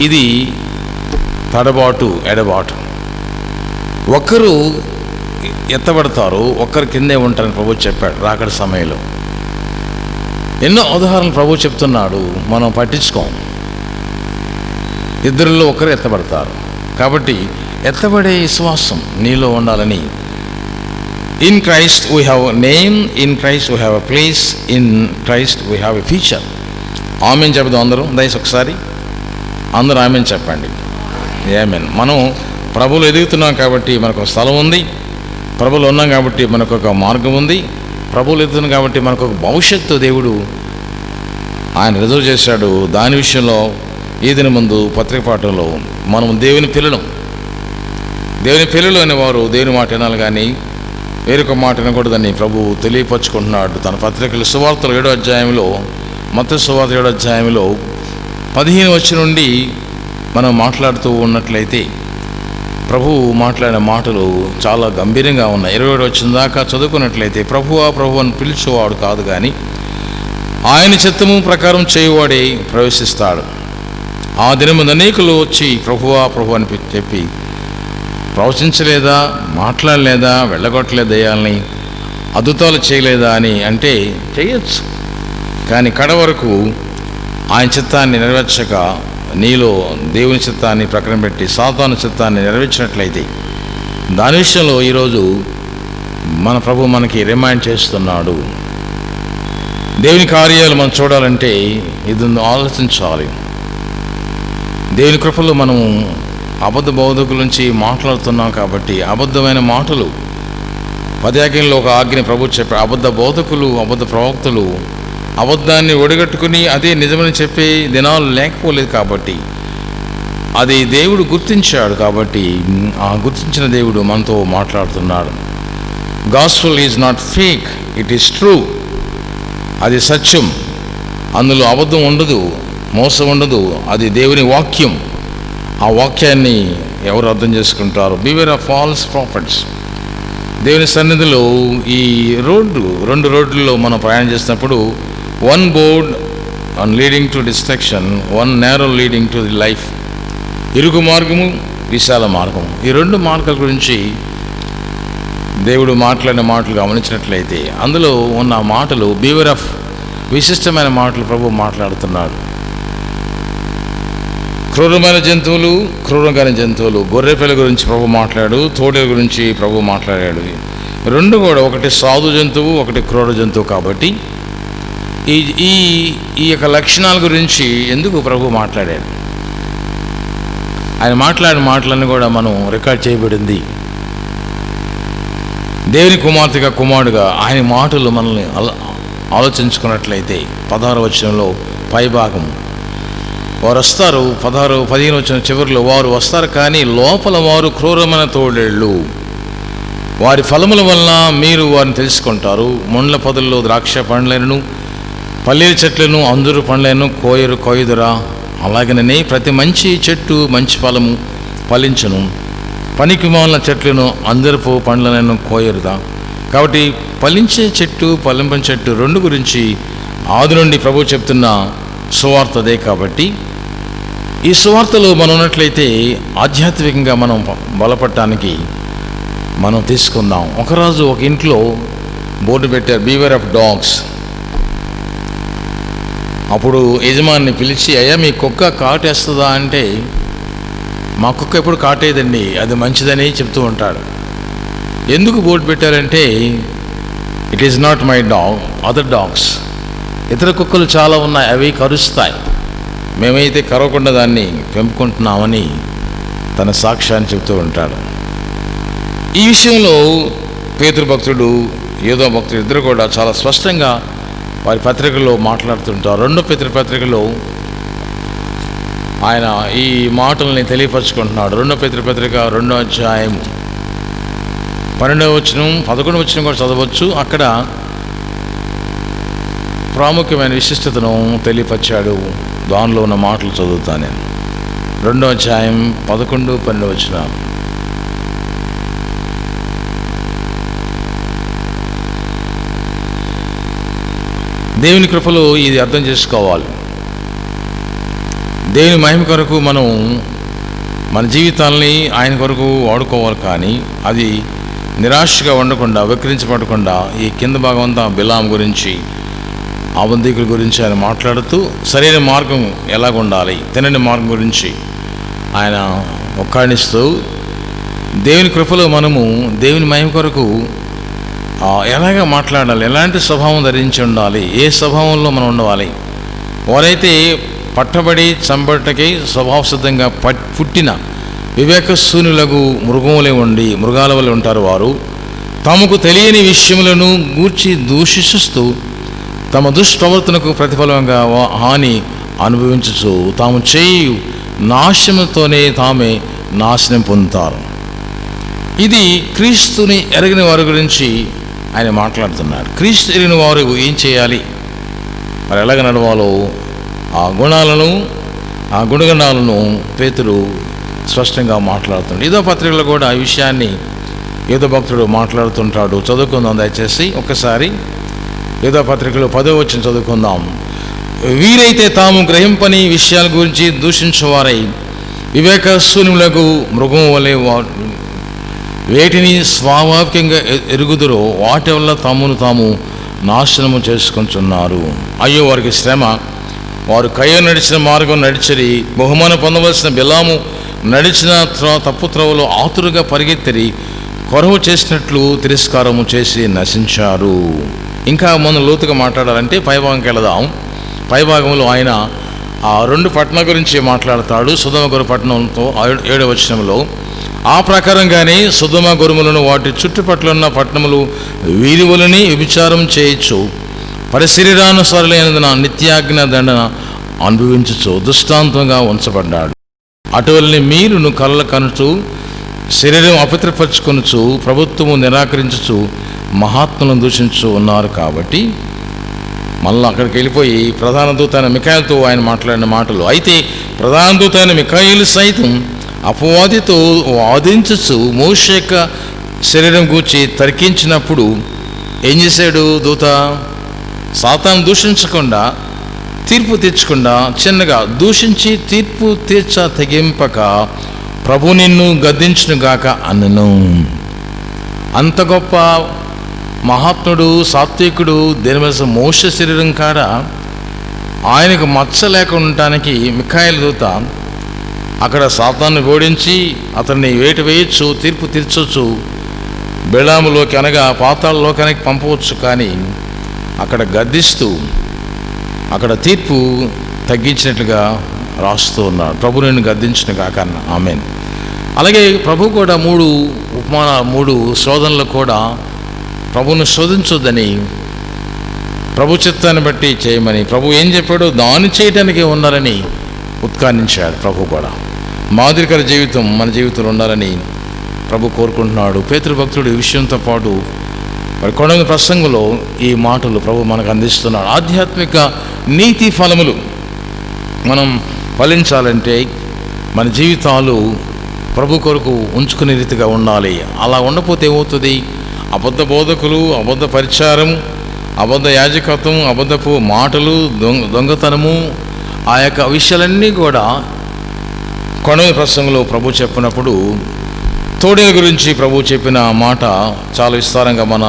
ఇది తడబాటు, ఎడబాటు. ఒక్కరు ఎత్తబడతారు, ఒక్కరు కిందే ఉంటారని ప్రభు చెప్పాడు రాకడ సమయంలో. ఎన్నో ఉదాహరణలు ప్రభు చెప్తున్నాడు, మనం పట్టించుకోం. ఇద్దరిలో ఒకరు ఎత్తబడతారు. కాబట్టి ఎత్తబడే విశ్వాసం నీలో ఉండాలని. In Christ we have a name, in Christ we have a place, in Christ we have a future. Amen చెప్దాం అందరూ దయచేసి ఒకసారి. అందరూ ఆమెన్ చెప్పండి. ఆమెన్. మనం ప్రభువులు ఎదుగుతున్నాం కాబట్టి మనకు స్థలం ఉంది, ప్రభువులు ఉన్నాం కాబట్టి మనకు ఒక మార్గం ఉంది, ప్రభువులు ఎదుగుతున్నాం కాబట్టి మనకు ఒక భవిష్యత్తు దేవుడు ఆయన రిజర్వ్ చేశాడు. దాని విషయంలో ఈ దిన ముందు పత్రిక పాఠంలో మనం దేవుని పిల్లలం. దేవుని పిల్లలు అనేవారు దేవుని మాట వినాలి కానీ వేరొక మాట వినకూడదని ప్రభువు తెలియపరుచుకుంటున్నాడు తన పత్రికలు. సువార్తలు 7వ అధ్యాయంలో, మత్తయి సువార్త 7వ అధ్యాయంలో 15 వచనం నుండి మనం మాట్లాడుతూ ఉన్నట్లయితే ప్రభువు మాట్లాడిన మాటలు చాలా గంభీరంగా ఉన్నాయి. 27 వచనం దాకా చదువుకున్నట్లయితే, ప్రభువా ప్రభు అని పిలిచేవాడు కాదు కానీ ఆయన చిత్తము ప్రకారం చేయువాడే ప్రవేశిస్తాడు. ఆ దినమున అనేకులు వచ్చి ప్రభువా ప్రభు అని చెప్పి ప్రవచించలేదా, మాట్లాడలేదా, వెళ్ళగొట్టలేదా, దయ్యాలని అద్భుతాలు చేయలేదా అని అంటే చేయొచ్చు. కానీ కడ వరకు ఆయన చిత్తాన్ని నెరవేర్చక నీలో దేవుని చిత్తాన్ని ప్రక్కన పెట్టి సాతాను చిత్తాన్ని నెరవేర్చినట్లయితే, దాని విషయంలో ఈరోజు మన ప్రభు మనకి రిమైండ్ చేస్తున్నాడు. దేవుని కార్యాలు మనం చూడాలంటే ఇది ఆలోచించాలి. దేవుని కృపలో మనము అబద్ధ బోధకుల నుంచి మాట్లాడుతున్నాం కాబట్టి అబద్ధమైన మాటలు, పద్యాజ్ఞలో ఒక ఆజ్ఞ ప్రభు చెప్పాడు. అబద్ధ బోధకులు, అబద్ధ ప్రవక్తలు అబద్ధాన్ని ఒడిగట్టుకుని అదే నిజమని చెప్పే దినాలు లేకపోలేదు కాబట్టి అది దేవుడు గుర్తించాడు. కాబట్టి ఆ గుర్తించిన దేవుడు మనతో మాట్లాడుతున్నాడు. Gospel is not fake, it is true. అది సత్యం, అందులో అబద్ధం ఉండదు, మోసం ఉండదు. అది దేవుని వాక్యం, ఆ వాక్యాన్ని ఎవరు అర్థం చేసుకుంటారు? Beware of false profits. దేవుని సన్నిధిలో ఈ రెండు రోడ్లలో మనం ప్రయాణం చేసినప్పుడు, one board on leading to destruction, one narrow leading to the life. ఇరుగు మార్గము, విశాల మార్గం. ఈ రెండు మార్గాల గురించి దేవుడు మాట్లాడిన మాటలు గమనించినట్లయితే అందులో ఉన్న మాటలు బివేర్ ఆఫ్, విశిష్టమైన మాటలు ప్రభు మాట్లాడుతున్నాడు. క్రూరమైన జంతువులు, క్రూరంగాని జంతువులు, గొర్రెపిల్ల గురించి ప్రభు మాట్లాడు, తోడేల గురించి ప్రభు మాట్లాడాడు. రెండు కూడా, ఒకటి సాధు జంతువు, ఒకటి క్రూర జంతువు. కాబట్టి ఈ యొక్క లక్షణాల గురించి ఎందుకు ప్రభు మాట్లాడాడు? ఆయన మాట్లాడిన మాటలన్నీ కూడా మనం రికార్డ్ చేయబడింది. దేవుని కుమార్తెగా, కుమారుడుగా ఆయన మాటలు మనల్ని ఆలోచించుకున్నట్లయితే 16వ వచనంలో పైభాగం, వారు వస్తారు. 15వ వచనం చివరిలో, వారు వస్తారు కానీ లోపల వారు క్రూరమైన తోడేళ్ళు, వారి ఫలముల వలన మీరు వారిని తెలుసుకుంటారు. ముండ్ల పొదల్లో ద్రాక్ష పండ్లను, పల్లీల చెట్లను, అంజూరు పండ్లను కోయుదురా. అలాగనే ప్రతి మంచి చెట్టు మంచి ఫలము ఫలించును, పనికి మాలిన చెట్లను, అంజరపు పండ్లను కోయరుదా. కాబట్టి ఫలించే చెట్టు, ఫలింపని చెట్టు రెండు గురించి ఆది నుండి ప్రభు చెప్తున్న సువార్త అదే. కాబట్టి ఈ సువార్తలో మనం ఉన్నట్లయితే ఆధ్యాత్మికంగా మనం బలపడటానికి మనం తీసుకుందాం. ఒకరోజు ఒక ఇంట్లో బోర్డు పెట్టారు, బివేర్ ఆఫ్ డాగ్స్. అప్పుడు యజమాని పిలిచి, అయ్యా మీ కుక్క కాటేస్తుందా అంటే, మా కుక్క ఎప్పుడు కాటేదండి, అది మంచిదని చెప్తూ ఉంటాడు. ఎందుకు బోర్డు పెట్టారంటే, it is not my dog, other dogs. ఇతర కుక్కలు చాలా ఉన్నాయి, అవి కరుస్తాయి, మేమైతే కరవకుండా దాన్ని పెంపుకుంటున్నామని తన సాక్ష్యాన్ని చెప్తూ ఉంటాడు. ఈ విషయంలో పేతురు భక్తుడు, యోధా భక్తుడు ఇద్దరు కూడా చాలా స్పష్టంగా వారి పత్రికలో మాట్లాడుతుంటారు. 2వ పేతురు పత్రికలో ఆయన ఈ మాటల్ని తెలియపరుచుకుంటున్నాడు. 2వ పేతురు పత్రిక 2వ అధ్యాయం 12వ వచనం, 11వ వచనం కూడా చదవచ్చు. అక్కడ ప్రాముఖ్యమైన విశిష్టతను తెలియపరిచాడు. దానిలో ఉన్న మాటలు చదువుతాను నేను. 2వ అధ్యాయం 11, 12 వచనాలు. దేవుని కృపలో ఇది అర్థం చేసుకోవాలి. దేవుని మహిమ కొరకు మనం మన జీవితాలని ఆయన కొరకు వాడుకోవాలి. కానీ అది నిరాశగా ఉండకుండా, వికరించబడకుండా ఈ కింద భాగం అంతా బిలాం గురించి, అవంతికుల గురించి ఆయన మాట్లాడుతూ సరైన మార్గం ఎలాగ ఉండాలి, తినని మార్గం గురించి ఆయన ఒక్కాడిస్తూ, దేవుని కృపలో మనము దేవుని మహిమ కొరకు ఎలాగ మాట్లాడాలి, ఎలాంటి స్వభావం ధరించి ఉండాలి, ఏ స్వభావంలో మనం ఉండవాలి. వారైతే పట్టబడి చంపటకి స్వభావసిద్ధంగా పుట్టిన వివేకశూన్యులకు మృగములే ఉండి మృగాల వల్ల ఉంటారు. వారు తమకు తెలియని విషయములను గూర్చి దూషిస్తూ తమ దుష్ప్రవర్తనకు ప్రతిఫలంగా హాని అనుభవించుచు తాము చేయు నాశనంతోనే తామే నాశనం పొందుతారు. ఇది క్రీస్తుని ఎరగిన వారి గురించి ఆయన మాట్లాడుతున్నాడు. క్రీస్తు ఎరిగిన వారు ఏం చేయాలి, మరి ఎలాగ నడవాలో ఆ గుణగణాలను పేతురు స్పష్టంగా మాట్లాడుతున్నాడు. యోధా పత్రికలో కూడా ఆ విషయాన్ని యోధా భక్తుడు మాట్లాడుతుంటాడు. చదువుకుందాం దయచేసి ఒక్కసారి. యోధా పత్రికలో 10వ వచనం చదువుకుందాం. వీరైతే తాము గ్రహింపని విషయాల గురించి దూషించేవారై వివేకశూన్యులకు మృగం వలె వేటిని స్వాభావికంగా ఎరుగుదురో వాటి వల్ల తమను తాము నాశనము చేసుకుంటున్నారు. అయ్యో వారికి శ్రమ, వారు కయ్య నడిచిన మార్గం నడిచిరి, బహుమానం పొందవలసిన బిలాము నడిచిన తప్పు త్రోవలో ఆతురుగా పరిగెత్తిరి, కొరవ చేసినట్లు తిరస్కారము చేసి నశించారు. ఇంకా మనం లోతుగా మాట్లాడాలంటే పైభాగంకి వెళదాం. పైభాగంలో ఆయన ఆ 2 పట్టణాల గురించి మాట్లాడతాడు. సొదొమ గొర్రె పట్టణంతో 7వ వచనంలో, ఆ ప్రకారంగానే సొదొమ గొర్రెలను వాటి చుట్టుపట్ల ఉన్న పట్టణములు వీరి వలని వ్యభిచారం చేయొచ్చు, పరిశరీరానుసారులైన నిత్యాజ్ఞ దండన అనుభవించచ్చు దృష్టాంతంగా ఉంచబడ్డాడు. అటువల్ని మీరును కళ్ళ కనుచు శరీరం మళ్ళీ అక్కడికి వెళ్ళిపోయి ప్రధాన దూత అయిన మిఖాయిలతో ఆయన మాట్లాడిన మాటలు. అయితే ప్రధాన దూత అయిన మిఖాయిలు సైతం అపవాదితో వాదించచ్చు మోషే యొక్క శరీరం గూర్చి తర్కించినప్పుడు ఏం చేశాడు దూత? సాతాను దూషించకుండా, తీర్పు తెచ్చకుండా చిన్నగా దూషించి తీర్పు తీర్చ తెగింపక ప్రభు నిన్ను గద్దించునుగాక అన్నను. అంత గొప్ప మహాత్ముడు, సాత్వికుడు, దేనివలస మోషే శరీరం కాడ ఆయనకు మచ్చ లేకుండా ఉండటానికి మిఖాయిల దూత అక్కడ సాతాన్ని ఓడించి అతన్ని వేటు వేయచ్చు, తీర్పు తీర్చవచ్చు, బెళాములోకి అనగా పాతాళలోకానికి పంపవచ్చు. కానీ అక్కడ గద్దిస్తూ అక్కడ తీర్పు తగ్గించినట్లుగా రాస్తూ ఉన్నాడు. ప్రభు నిన్ను గద్దించిన కాకన్నా ఆమెన్. అలాగే ప్రభు కూడా 3 శోధనలు కూడా ప్రభువును శోధించొద్దని, ప్రభు చిత్తాన్ని బట్టి చేయమని, ప్రభు ఏం చెప్పాడో దాన్ని చేయటానికి ఉండాలని ఉద్ఘాటించాడు. ప్రభు కూడా మాదిరికర జీవితం మన జీవితంలో ఉండాలని ప్రభు కోరుకుంటున్నాడు. పేతురు భక్తుడు ఈ విషయంతో పాటు మరి కొడంగ ప్రసంగంలో ఈ మాటలు ప్రభు మనకు అందిస్తున్నాడు. ఆధ్యాత్మిక నీతి ఫలములు మనం ఫలించాలంటే మన జీవితాలు ప్రభు కొరకు ఉంచుకునే రీతిగా ఉండాలి. అలా ఉండకపోతే ఏమవుతుంది? అబద్ధ బోధకులు, అబద్ధ పరిచారం, అబద్ధ యాజకత్వం, అబద్ధపు మాటలు, దొంగతనము, ఆ యొక్క విషయాలన్నీ కూడా కొడంగ ప్రసంగంలో ప్రభు చెప్పినప్పుడు తోడేల గురించి ప్రభు చెప్పిన మాట చాలా విస్తారంగా మన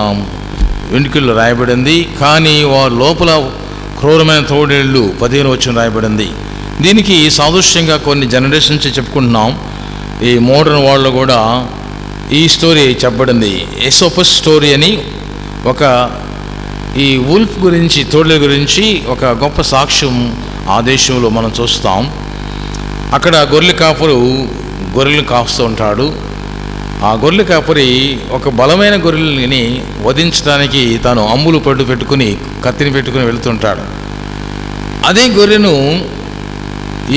వెనుకల్లో రాయబడింది. కానీ వారి లోపల క్రూరమైన తోడేళ్ళు 15 వచనం రాయబడింది. దీనికి సాదృశ్యంగా కొన్ని జనరేషన్ నుంచి చెప్పుకుంటున్నాం. ఈ మోడర్న్ వరల్డ్లో కూడా ఈ స్టోరీ చెప్పబడింది. ఎసోపస్ స్టోరీ అని ఒక ఈ వుల్ఫ్ గురించి, తోడేల గురించి ఒక గొప్ప సాక్ష్యం ఆ దేశంలో మనం చూస్తాం. అక్కడ గొర్రెల కాపురు గొర్రెలు కాస్తూ ఉంటాడు. ఆ గొర్రెల కాపరి ఒక బలమైన గొర్రెల్ని వధించడానికి తాను అమ్ములు పెట్టుకుని, కత్తిని పెట్టుకుని వెళుతుంటాడు. అదే గొర్రెను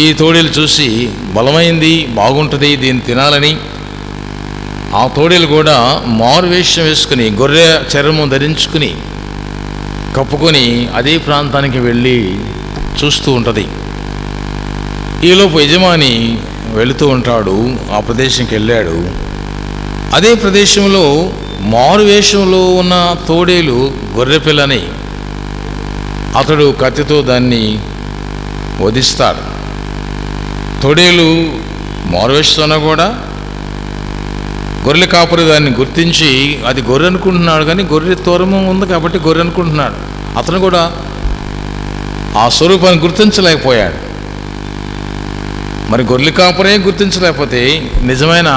ఈ తోడేలు చూసి బలమైంది, బాగుంటుంది, దీన్ని తినాలని ఆ తోడేలు కూడా మారువేషం వేసుకుని, గొర్రె చర్మం ధరించుకుని, కప్పుకొని అదే ప్రాంతానికి వెళ్ళి చూస్తూ ఉంటుంది. ఈలోపు యజమాని వెళుతూ ఉంటాడు. ఆ ప్రదేశంకి వెళ్ళాడు. అదే ప్రదేశంలో మారువేషంలో ఉన్న తోడేలు గొర్రె పిల్లని అతడు కత్తితో దాన్ని వధిస్తాడు. తోడేలు మారువేషంతో కూడా గొర్రెల కాపరి దాన్ని గుర్తించి అది గొర్రె అనుకుంటున్నాడు. కానీ గొర్రె తోరము ఉంది కాబట్టి గొర్రె అనుకుంటున్నాడు. అతను కూడా ఆ స్వరూపాన్ని గుర్తించలేకపోయాడు. మరి గొర్రెల కాపరే గుర్తించలేకపోతే నిజమైన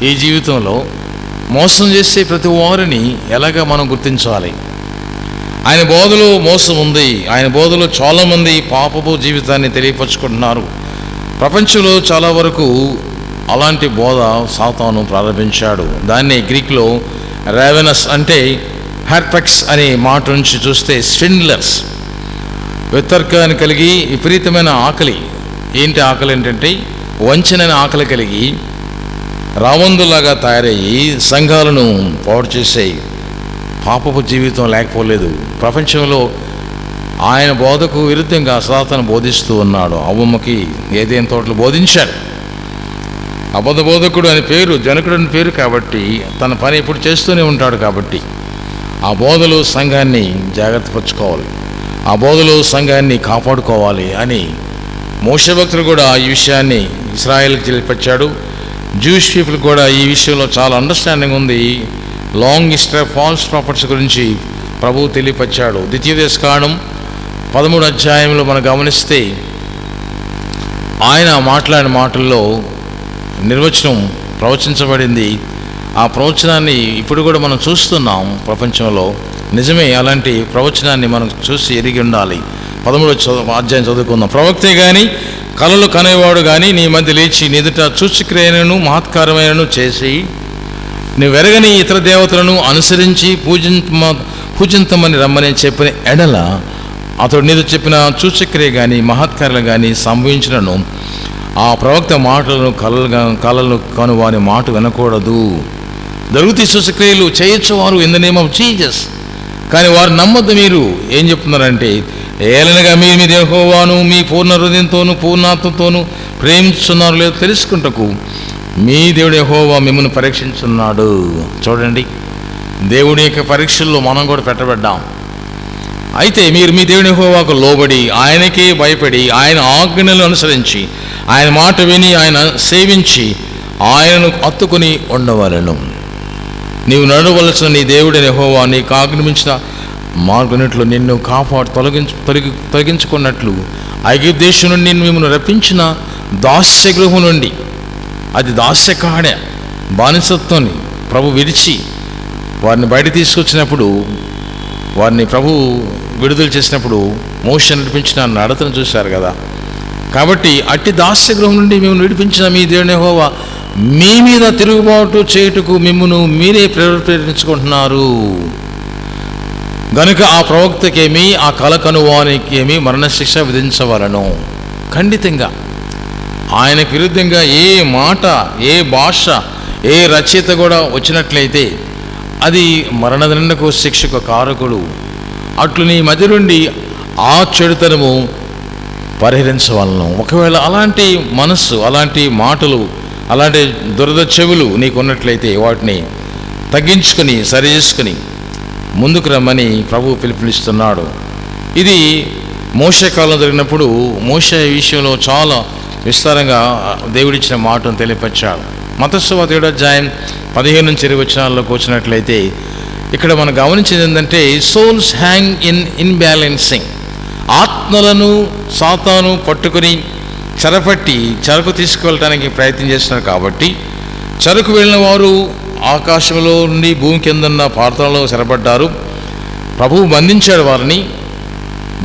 ఈ జీవితంలో మోసం చేసే ప్రతి వారిని ఎలాగా మనం గుర్తించాలి? ఆయన బోధలో మోసం ఉంది. ఆయన బోధలో చాలామంది పాపపు జీవితాన్ని తెలియపరుచుకుంటున్నారు. ప్రపంచంలో చాలా వరకు అలాంటి బోధ సాతాను ప్రారంభించాడు. దాన్ని గ్రీక్లో రావెనస్ అంటే హెర్పెక్స్ అనే మాట నుంచి చూస్తే స్విండ్లర్స్, వితర్కాన్ని కలిగి విపరీతమైన ఆకలి. ఏంటి ఆకలి ఏంటంటే వంచనైన ఆకలి కలిగి రావందులాగా తయారయ్యి సంఘాలను పాడు చేసే పాపపు జీవితం లేకపోలేదు. ప్రపంచంలో ఆయన బోధకు విరుద్ధంగా సాతాను బోధిస్తూ ఉన్నాడు. అవ్వమ్మకి ఏదేం తోటలు బోధించాడు. అబద్ధ బోధకుడు అని పేరు, జనకుడు అని పేరు కాబట్టి తన పని ఇప్పుడు చేస్తూనే ఉంటాడు. కాబట్టి ఆ బోధలో సంఘాన్ని జాగ్రత్త పరుచుకోవాలి, ఆ బోధలో సంఘాన్ని కాపాడుకోవాలి అని మోషే భక్తులు కూడా ఈ విషయాన్ని ఇశ్రాయేల్కి తెలియపరిచాడు. జూయిష్ పీపుల్ కూడా ఈ విషయంలో చాలా అండర్స్టాండింగ్ ఉంది. Long history of false profits గురించి ప్రభువు తెలియపరిచాడు. ద్వితీయోపదేశకాండం 13వ అధ్యాయంలో మనం గమనిస్తే ఆయన మాట్లాడిన మాటల్లో నిర్వచనం ప్రవచించబడింది. ఆ ప్రవచనాన్ని ఇప్పుడు కూడా మనం చూస్తున్నాం ప్రపంచంలో. నిజమే, అలాంటి ప్రవచనాన్ని మనం చూసి ఎరిగి ఉండాలి. 13వ అధ్యాయం చదువుకుందాం. ప్రవక్తే కానీ కలలు కనేవాడు కానీ నీ మధ్య లేచి నిదుట సూచక్రియలను మహత్కారమైనను చేసి నువ్వెరగని ఇతర దేవతలను అనుసరించి పూజించమని రమ్మని చెప్పిన ఎడల అతడు నీతో చెప్పిన సూచక్రియ కానీ మహత్కారాలు కానీ సంభవించినను ఆ ప్రవక్త మాటలను కలలు కనువాని మాట వినకూడదు. దొరుకుతీ సూచక్రియలు చేయొచ్చు వారు in the name of Jesus, కానీ వారు నమ్మద్దు. మీరు ఏం చెప్తున్నారంటే ఏలనగా మీరు మీ యెహోవాను మీ పూర్ణ హృదయంతోనూ పూర్ణాత్మతోనూ ప్రేమించున్నారో లేదో తెలుసుకుంటకు మీ దేవుడు యెహోవా మిమ్మల్ని పరీక్షించున్నాడు. చూడండి, దేవుడి యొక్క పరీక్షల్లో మనం కూడా పెట్టబడ్డాం. అయితే మీరు మీ దేవుని యెహోవాకు లోబడి, ఆయనకే భయపడి, ఆయన ఆజ్ఞలను అనుసరించి, ఆయన మాట విని, ఆయన సేవించి, ఆయనను హత్తుకుని ఉండవలెను. నీవు నడవలసిన నీ దేవుడైన యెహోవా నీకు ఆజ్ఞాపించిన మార్గంలో నిన్ను కాపాడు తొలగించుకున్నట్లు ఐగుప్తు దేశం నుండి మిమ్మల్ని రప్పించిన దాస్య గృహం నుండి, అది దాస్య కాడ బానిసత్వాన్ని ప్రభు విడిచి వారిని బయట తీసుకొచ్చినప్పుడు, వారిని ప్రభు విడుదల చేసినప్పుడు మోషే నడిపించిన నడతను చూశారు కదా. కాబట్టి అట్టి దాస్య గృహం నుండి మేము నడిపించిన మీ దేవుని యెహోవా మీ మీద తిరుగుబాటు చేయుటకు మిమ్మును మీరే ప్రేరేపించుకుంటున్నారు గనుక ఆ ప్రవక్తకేమి, ఆ కలకనువానికేమి మరణశిక్ష విధించవలను. ఖండితంగా ఆయనకు విరుద్ధంగా ఏ మాట, ఏ భాష, ఏ రచయిత కూడా వచ్చినట్లయితే అది మరణదండకు శిక్షకు కారకుడు. అట్లు నీ మధ్య నుండి ఆ చెడుతనము పరిహరించవలను. ఒకవేళ అలాంటి మనస్సు, అలాంటి మాటలు, అలాంటి దురద చెవులు నీకు ఉన్నట్లయితే వాటిని తగ్గించుకొని సరి చేసుకుని ముందుకు రమ్మని ప్రభు పిలుపునిస్తున్నాడు. ఇది మోషే కాలం జరిగినప్పుడు మోషే విషయంలో చాలా విస్తారంగా దేవుడిచ్చిన మాటను తెలియపరిచాడు. మత్తయి 7వ అధ్యాయం 15 నుంచి 20 వచనాల్లోకి వచ్చినట్లయితే ఇక్కడ మనం గమనించేది ఏంటంటే, సోల్స్ హ్యాంగ్ ఇన్ ఇన్బ్యాలెన్సింగ్. ఆత్మలను సాతాను పట్టుకుని చెరపట్టి చెరకు తీసుకువెళ్ళటానికి ప్రయత్నం చేస్తున్నారు. కాబట్టి చెరకు వెళ్ళిన వారు ఆకాశంలో నుండి భూమి కిందన్న పాత్రలో చెరపడ్డారు. ప్రభువు బంధించాడు వారిని.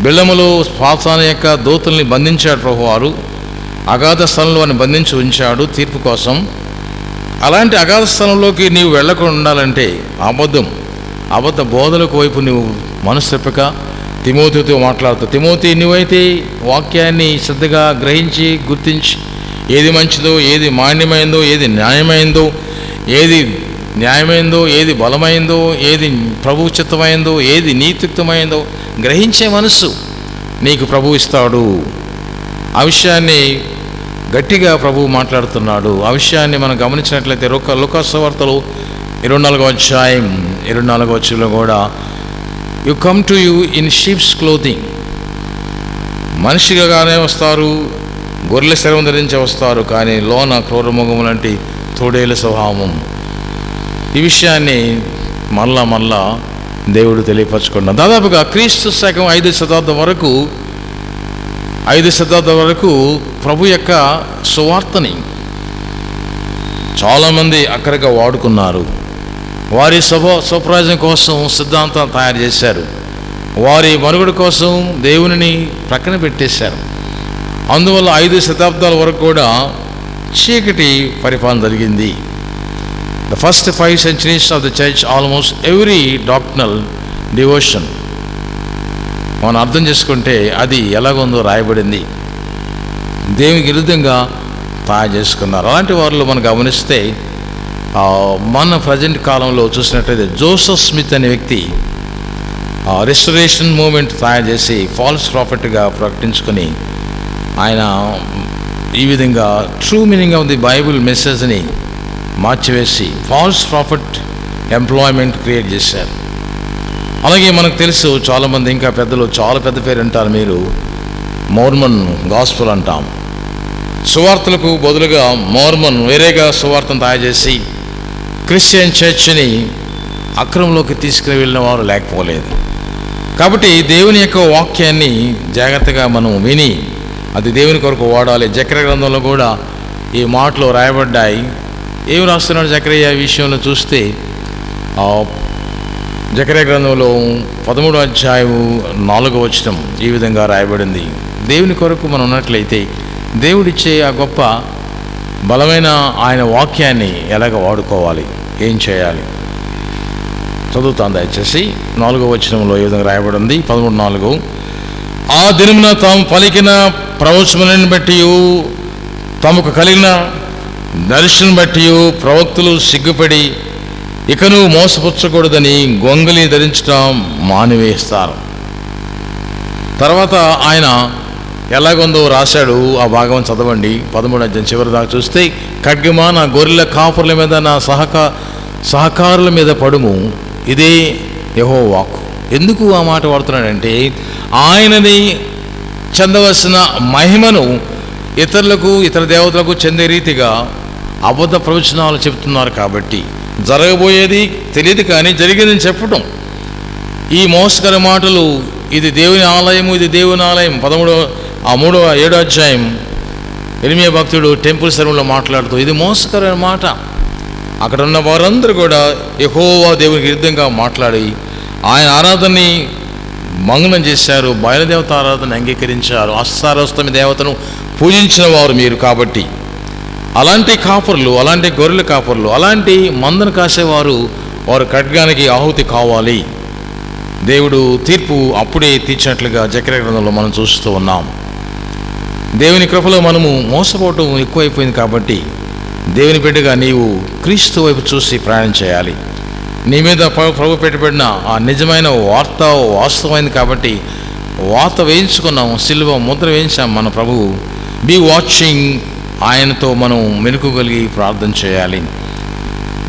బిళ్ళములో సాతాను యొక్క దూతల్ని బంధించాడు ప్రభువారు. అగాధ స్థలంలో వారిని బంధించి ఉంచాడు తీర్పు కోసం. అలాంటి అగాధ స్థలంలోకి నీవు వెళ్ళకుండా ఉండాలంటే అబద్ధ బోధలకు వైపు నువ్వు మనసు తిప్పక తిమోతితో మాట్లాడుతూ, తిమోతి నువ్వైతే వాక్యాన్ని శ్రద్ధగా గ్రహించి గుర్తించి ఏది మంచిదో, ఏది మాన్యమైందో, ఏది న్యాయమైందో, ఏది బలమైందో, ఏది ప్రభు చిత్తమైందో, ఏది నీతియుక్తమైందో గ్రహించే మనస్సు నీకు ప్రభు ఇస్తాడు. ఆ విషయాన్ని గట్టిగా ప్రభువు మాట్లాడుతున్నాడు. ఆ విషయాన్ని మనం గమనించినట్లయితే లూకా సువార్తలో 24వ అధ్యాయం 24వ వచనంలో కూడా, you come to you in sheep's clothing. మనిషిగానే వస్తారు, గొర్రెల శరం ధరించి వస్తారు, కానీ లోన క్రూరముఖము లాంటి తోడేల స్వభావం. ఈ విషయాన్ని మళ్ళా దేవుడు తెలియపరచుకున్నాడు. దాదాపుగా క్రీస్తు శకం 5వ శతాబ్దం వరకు ప్రభు యొక్క సువార్తని చాలామంది అక్కడిగా వాడుకున్నారు. వారి స్వప్రయోజనం కోసం సిద్ధాంతాలు తయారు చేశారు. వారి మనుగడ కోసం దేవునిని ప్రక్కన పెట్టేశారు. అందువల్ల 5 శతాబ్దాల వరకు కూడా చీకటి పరిపాలన జరిగింది. The first 5 centuries of the church, almost every doctrinal devotion మనం అర్థం చేసుకుంటే అది ఎలాగుందో రాయబడింది. దేవునికి విరుద్ధంగా తయారు చేసుకున్నారు. అలాంటి వారిలో మనం గమనిస్తే మన ప్రజెంట్ కాలంలో చూసినట్లయితే జోసెఫ్ స్మిత్ అనే వ్యక్తి రెస్టరేషన్ మూమెంట్ తయారు చేసి ఫాల్స్ ప్రాఫిట్గా ప్రకటించుకొని ఆయన ఈ విధంగా true meaning of the Bible మెసేజ్ని మార్చివేసి ఫాల్స్ ప్రాఫిట్ ఎంప్లాయ్మెంట్ క్రియేట్ చేశారు. అలాగే మనకు తెలుసు, చాలామంది ఇంకా పెద్దలు చాలా పెద్ద పేరు అంటారు మీరు, మోర్మన్ గాస్పుల్ అంటాం. సువార్తలకు బదులుగా మోర్మన్ వేరేగా సువార్తను తయారు చేసి క్రిస్టియన్ చర్చ్ని అక్రమంలోకి తీసుకుని వెళ్ళిన వారు లేకపోలేదు. కాబట్టి దేవుని యొక్క వాక్యాన్ని జాగ్రత్తగా మనం విని అది దేవుని కొరకు వాడాలి. జకర్యా గ్రంథంలో కూడా ఈ మాటలు రాయబడ్డాయి. ఏమి రాస్తున్నాడు జకర్యా విషయంలో చూస్తే, జకర్యా గ్రంథంలో 13వ అధ్యాయం 4వ వచనం ఈ విధంగా రాయబడింది. దేవుని కొరకు మనం ఉన్నట్లయితే దేవుడిచ్చే ఆ గొప్ప బలమైన ఆయన వాక్యాన్ని ఎలాగ వాడుకోవాలి, ఏం చేయాలి చదువుతాను దయచేసి. 4వ వచనంలో ఈ విధంగా రాయబడింది. 13:4, ఆ దినమున తాము పలికిన ప్రవచనాలను బట్టి తమకు కలిగిన దర్శనం బట్టి ప్రవక్తలు సిగ్గుపడి ఇకను మోసపుచ్చకూడదని గొంగలి ధరించడం మానివేస్తారు. తర్వాత ఆయన ఎలాగుందో రాశాడు. ఆ భాగం చదవండి. 13వ అధ్యాయం చివరి దాకా చూస్తే, ఖడ్గమా నా గొర్రెల కాపుల మీద, నా సహకారుల మీద పడుము, ఇదే యెహోవా వాక్కు. ఎందుకు ఆ మాట వాడుతున్నాడంటే, ఆయనని చెందవలసిన మహిమను ఇతరులకు, ఇతర దేవతలకు చెందే రీతిగా అబద్ధ ప్రవచనాలు చెప్తున్నారు కాబట్టి, జరగబోయేది తెలియదు కానీ జరిగిందని చెప్పటం. ఈ మోసకర మాటలు, ఇది దేవుని ఆలయము, ఇది దేవుని ఆలయం. 7వ అధ్యాయం ఇర్మీయా భక్తుడు టెంపుల్ సర్వంలో మాట్లాడుతూ ఇది మోసకరమైన మాట. అక్కడ ఉన్న వారందరూ కూడా యెహోవా దేవునికి విరుద్ధంగా మాట్లాడి ఆయన ఆరాధనని మంగళం చేశారు, బయలుదేవత ఆరాధన అంగీకరించారు, అస్తారోస్తమి దేవతను పూజించిన వారు మీరు. కాబట్టి అలాంటి కాపరులు, అలాంటి గొర్రెల కాపరులు, అలాంటి మందను కాసేవారు, వారు ఖడ్గానికి ఆహుతి కావాలి. దేవుడు తీర్పు అప్పుడే తీర్చినట్లుగా జకర్యా గ్రంథంలో మనం చూస్తూ ఉన్నాం. దేవుని కృపలో మనము మోసపోవటం ఎక్కువైపోయింది కాబట్టి, దేవుని బిడ్డగా నీవు క్రీస్తు వైపు చూసి ప్రయాణం చేయాలి. నీ మీద ప్రభు పెట్టబడిన ఆ నిజమైన వార్త వాస్తవమైంది కాబట్టి వార్త వేయించుకున్నాం, సిలువ ముద్ర వేయించాం మన ప్రభువు. బీ వాచింగ్, ఆయనతో మనం మెలుకోగలిగి ప్రార్థన చేయాలి.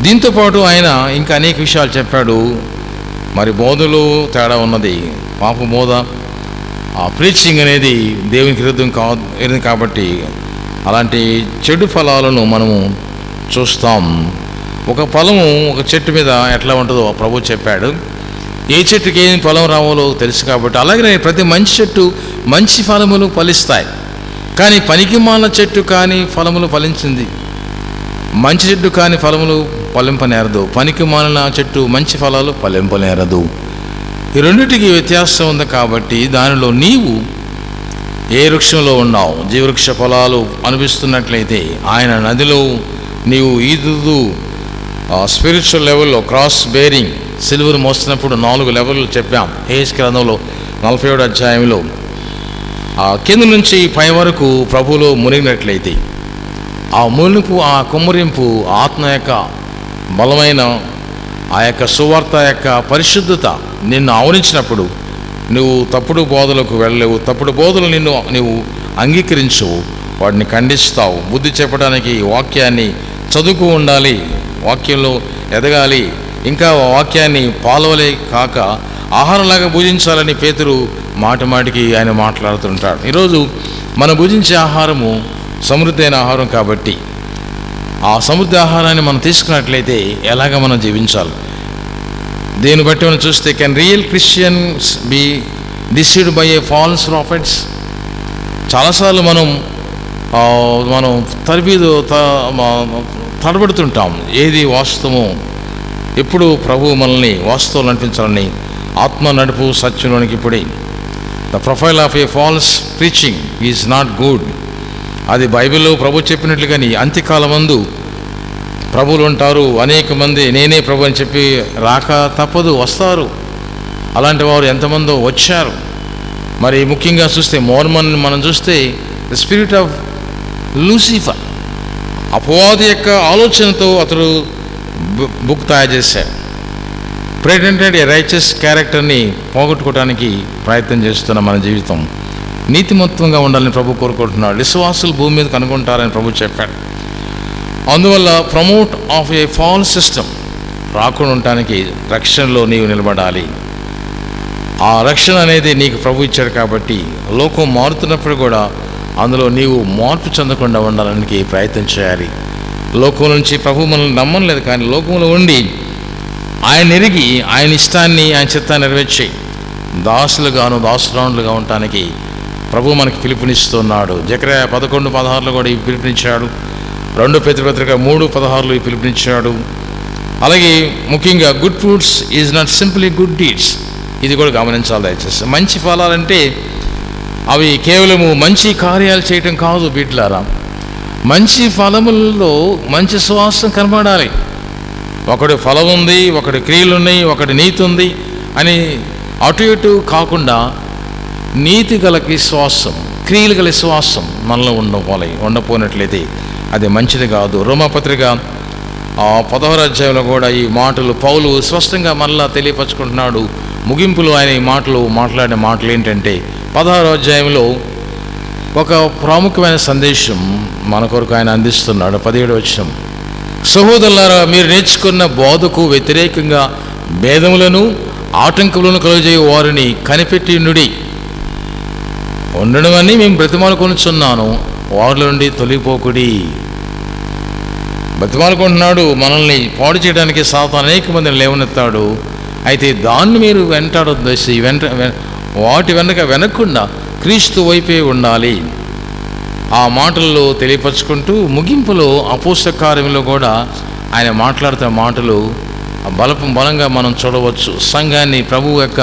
దీంతోపాటు ఆయన ఇంకా అనేక విషయాలు చెప్పాడు. మరి బోధలో తేడా ఉన్నది, పాప బోధ, ఆ ప్రీచింగ్ అనేది దేవునికి విరుద్ధం కాదు కాబట్టి అలాంటి చెడు ఫలాలను మనము చూస్తాం. ఒక ఫలము ఒక చెట్టు మీద ఎట్లా ఉంటుందో ప్రభు చెప్పాడు. ఏ చెట్టుకి ఏం ఫలం రావాలో తెలుసు కాబట్టి, అలాగే ప్రతి మంచి చెట్టు మంచి ఫలములు ఫలిస్తాయి. కానీ పనికిమాల చెట్టు కానీ ఫలములు ఫలించింది, మంచి చెట్టు కానీ ఫలములు ఫలింపనేరదు. పనికి మాలిన చెట్టు మంచి ఫలాలు ఫలింపనేరదు. ఈ రెండింటికి వ్యత్యాసం ఉంది కాబట్టి దానిలో నీవు ఏ వృక్షంలో ఉన్నావు, జీవవృక్ష ఫలాలు అనిపిస్తున్నట్లయితే ఆయన నదిలో నీవు ఈదుతూ స్పిరిచువల్ లెవెల్లో క్రాస్ బేరింగ్, సిలువను మోస్తున్నప్పుడు 4 లెవెల్లు చెప్పాం. హెస్కేలు గ్రంథంలో 47వ అధ్యాయంలో కింద నుంచి పై వరకు ప్రభువులో మునిగినట్లయితే ఆ మునుపు, ఆ కుమ్మరింపు ఆత్మ యొక్క బలమైన ఆ యొక్క సువార్త యొక్క పరిశుద్ధత నిన్ను ఆవరించినప్పుడు నువ్వు తప్పుడు బోధలకు వెళ్ళలేవు. తప్పుడు బోధలు నువ్వు అంగీకరించవు, వాటిని ఖండిస్తావు. బుద్ధి చెప్పడానికి వాక్యాన్ని చదువుకు ఉండాలి, వాక్యంలో ఎదగాలి. ఇంకా వాక్యాన్ని పాలవలే కాక ఆహారంలాగా భుజించాలని పేతురు మాటికి ఆయన మాట్లాడుతుంటాడు. ఈరోజు మనం భుజించే ఆహారము సమృద్ధి అయిన ఆహారం కాబట్టి ఆ సమృద్ధి ఆహారాన్ని మనం తీసుకున్నట్లయితే ఎలాగ మనం జీవించాలి, దీన్ని బట్టి మనం చూస్తే, can real Christians be deceived by a false prophets? చాలాసార్లు మనం తడబడుతుంటాం. ఏది వాస్తవమో, ఎప్పుడు ప్రభు మనల్ని వాస్తవం నడిపించాలని ఆత్మ నడుపు సత్యంలోనికి ఇప్పుడే. The profile of A falls preaching is not good. అది బైబిల్లో ప్రభు చెప్పినట్లుగాని అంత్యకాలమందు ప్రభువులు ఉంటారు. అనేక మంది నేనే ప్రభు అని చెప్పి రాక తప్పదు, వస్తారు. అలాంటి వారు ఎంతమందో వచ్చారు. మరి ముఖ్యంగా చూస్తే మోర్మన్ మనం చూస్తే ద స్పిరిట్ ఆఫ్ లూసిఫర్, అపవాది యొక్క ఆలోచనతో అతడు బుక్ తయారు చేశాడు. ప్రెటెండెడ్ ఏ రైచస్ క్యారెక్టర్ని పోగొట్టుకోవడానికి ప్రయత్నం చేస్తున్న మన జీవితం నీతిమత్వంగా ఉండాలని ప్రభు కోరుకుంటున్నాడు. విశ్వాసులు భూమి మీద కనుగొంటారని ప్రభు చెప్పాడు. అందువల్ల promote of A falls system రాకుండా ఉండటానికి రక్షణలో నీవు నిలబడాలి. ఆ రక్షణ అనేది నీకు ప్రభు ఇచ్చాడు కాబట్టి లోకం మారుతున్నప్పుడు కూడా అందులో నీవు మార్పు చెందకుండా ఉండాలని ప్రయత్నం చేయాలి. లోకం నుంచి ప్రభు మనల్ని నమ్మలేదు, కానీ లోకంలో ఉండి ఆయన ఎరిగి ఆయన ఇష్టాన్ని, ఆయన చిత్తాన్ని నెరవేర్చి దాసురాండ్లుగా ఉండటానికి ప్రభు మనకి పిలుపునిస్తున్నాడు. జకర్యా 11:16 కూడా ఈ పిలుపునిచ్చాడు. 2 పేతురు పత్రిక 3:16 ఈ పిలుపునిచ్చాడు. అలాగే ముఖ్యంగా good fruits is not simply good deeds. ఇది కూడా గమనించాలి దయచేసి. మంచి ఫలాలంటే అవి కేవలము మంచి కార్యాలు చేయటం కాదు బిడ్డలారా. మంచి ఫలములలో మంచి సువాసన కనబడాలి. ఒకటి ఫలం ఉంది, ఒకటి క్రియలు ఉన్నాయి, ఒకటి నీతి ఉంది అని అటు ఇటు కాకుండా నీతి గల విశ్వాసం, క్రియలు గల విశ్వాసం మనలో ఉండపోయినట్లయితే అది మంచిది కాదు. రోమాపత్రిక 10వ అధ్యాయంలో కూడా ఈ మాటలు పౌలు స్పష్టంగా మళ్ళా తెలియపరుచుకుంటున్నాడు. ముగింపులో ఆయన ఈ మాటలు మాట్లాడిన మాటలు ఏంటంటే, 16వ అధ్యాయంలో ఒక ప్రాముఖ్యమైన సందేశం మన కొరకు ఆయన అందిస్తున్నాడు. 17వ వచనం, సహోదరులారా, మీరు నేర్చుకున్న బోధకు వ్యతిరేకంగా భేదములను ఆటంకములను కలుగజేయ వారిని కనిపెట్టి ఉండడం అని మేము బ్రతిమాలుకొనుచున్నాను, వారిలో నుండి తొలగిపోకుడి. బ్రతిమాలుకుంటున్నాడు. మనల్ని పాడు చేయడానికి సాతాను అనేక మందిని లేవనెత్తాడు. అయితే దాన్ని మీరు వెంటాడొద్దేసి వాటి వెనకుండా క్రీస్తు వైపే ఉండాలి. ఆ మాటల్లో తెలియపరుచుకుంటూ ముగింపులో అపోస్తల కార్యంలో కూడా ఆయన మాట్లాడుతున్న మాటలు బలంగా మనం చూడవచ్చు. సంఘాన్ని ప్రభువు యొక్క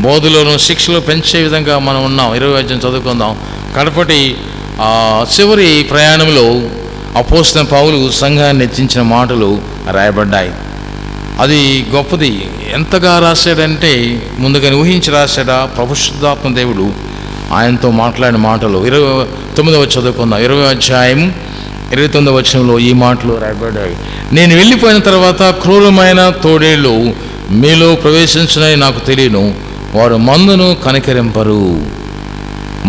బోధలోను శిక్షలో పెంచే విధంగా మనం ఉన్నాం. 20వ అధ్యాయం చదువుకుందాం. కడపటి చివరి ప్రయాణంలో అపోస్తలుడైన పౌలు సంఘాన్ని హెచ్చించిన మాటలు రాయబడ్డాయి. అది గొప్పది. ఎంతగా రాశాడంటే ముందుగా ఊహించి రాశాడా పరిశుద్ధాత్మ దేవుడు ఆయనతో మాట్లాడిన మాటలు. 29వ చదువుకుందాం. 20వ అధ్యాయం 29వ వచనంలో ఈ మాటలు రాయబడ్డాయి. నేను వెళ్ళిపోయిన తర్వాత క్రూరమైన తోడేళ్ళు మీలో ప్రవేశించునని నాకు తెలియను, వారు మందును కనికరింపరు.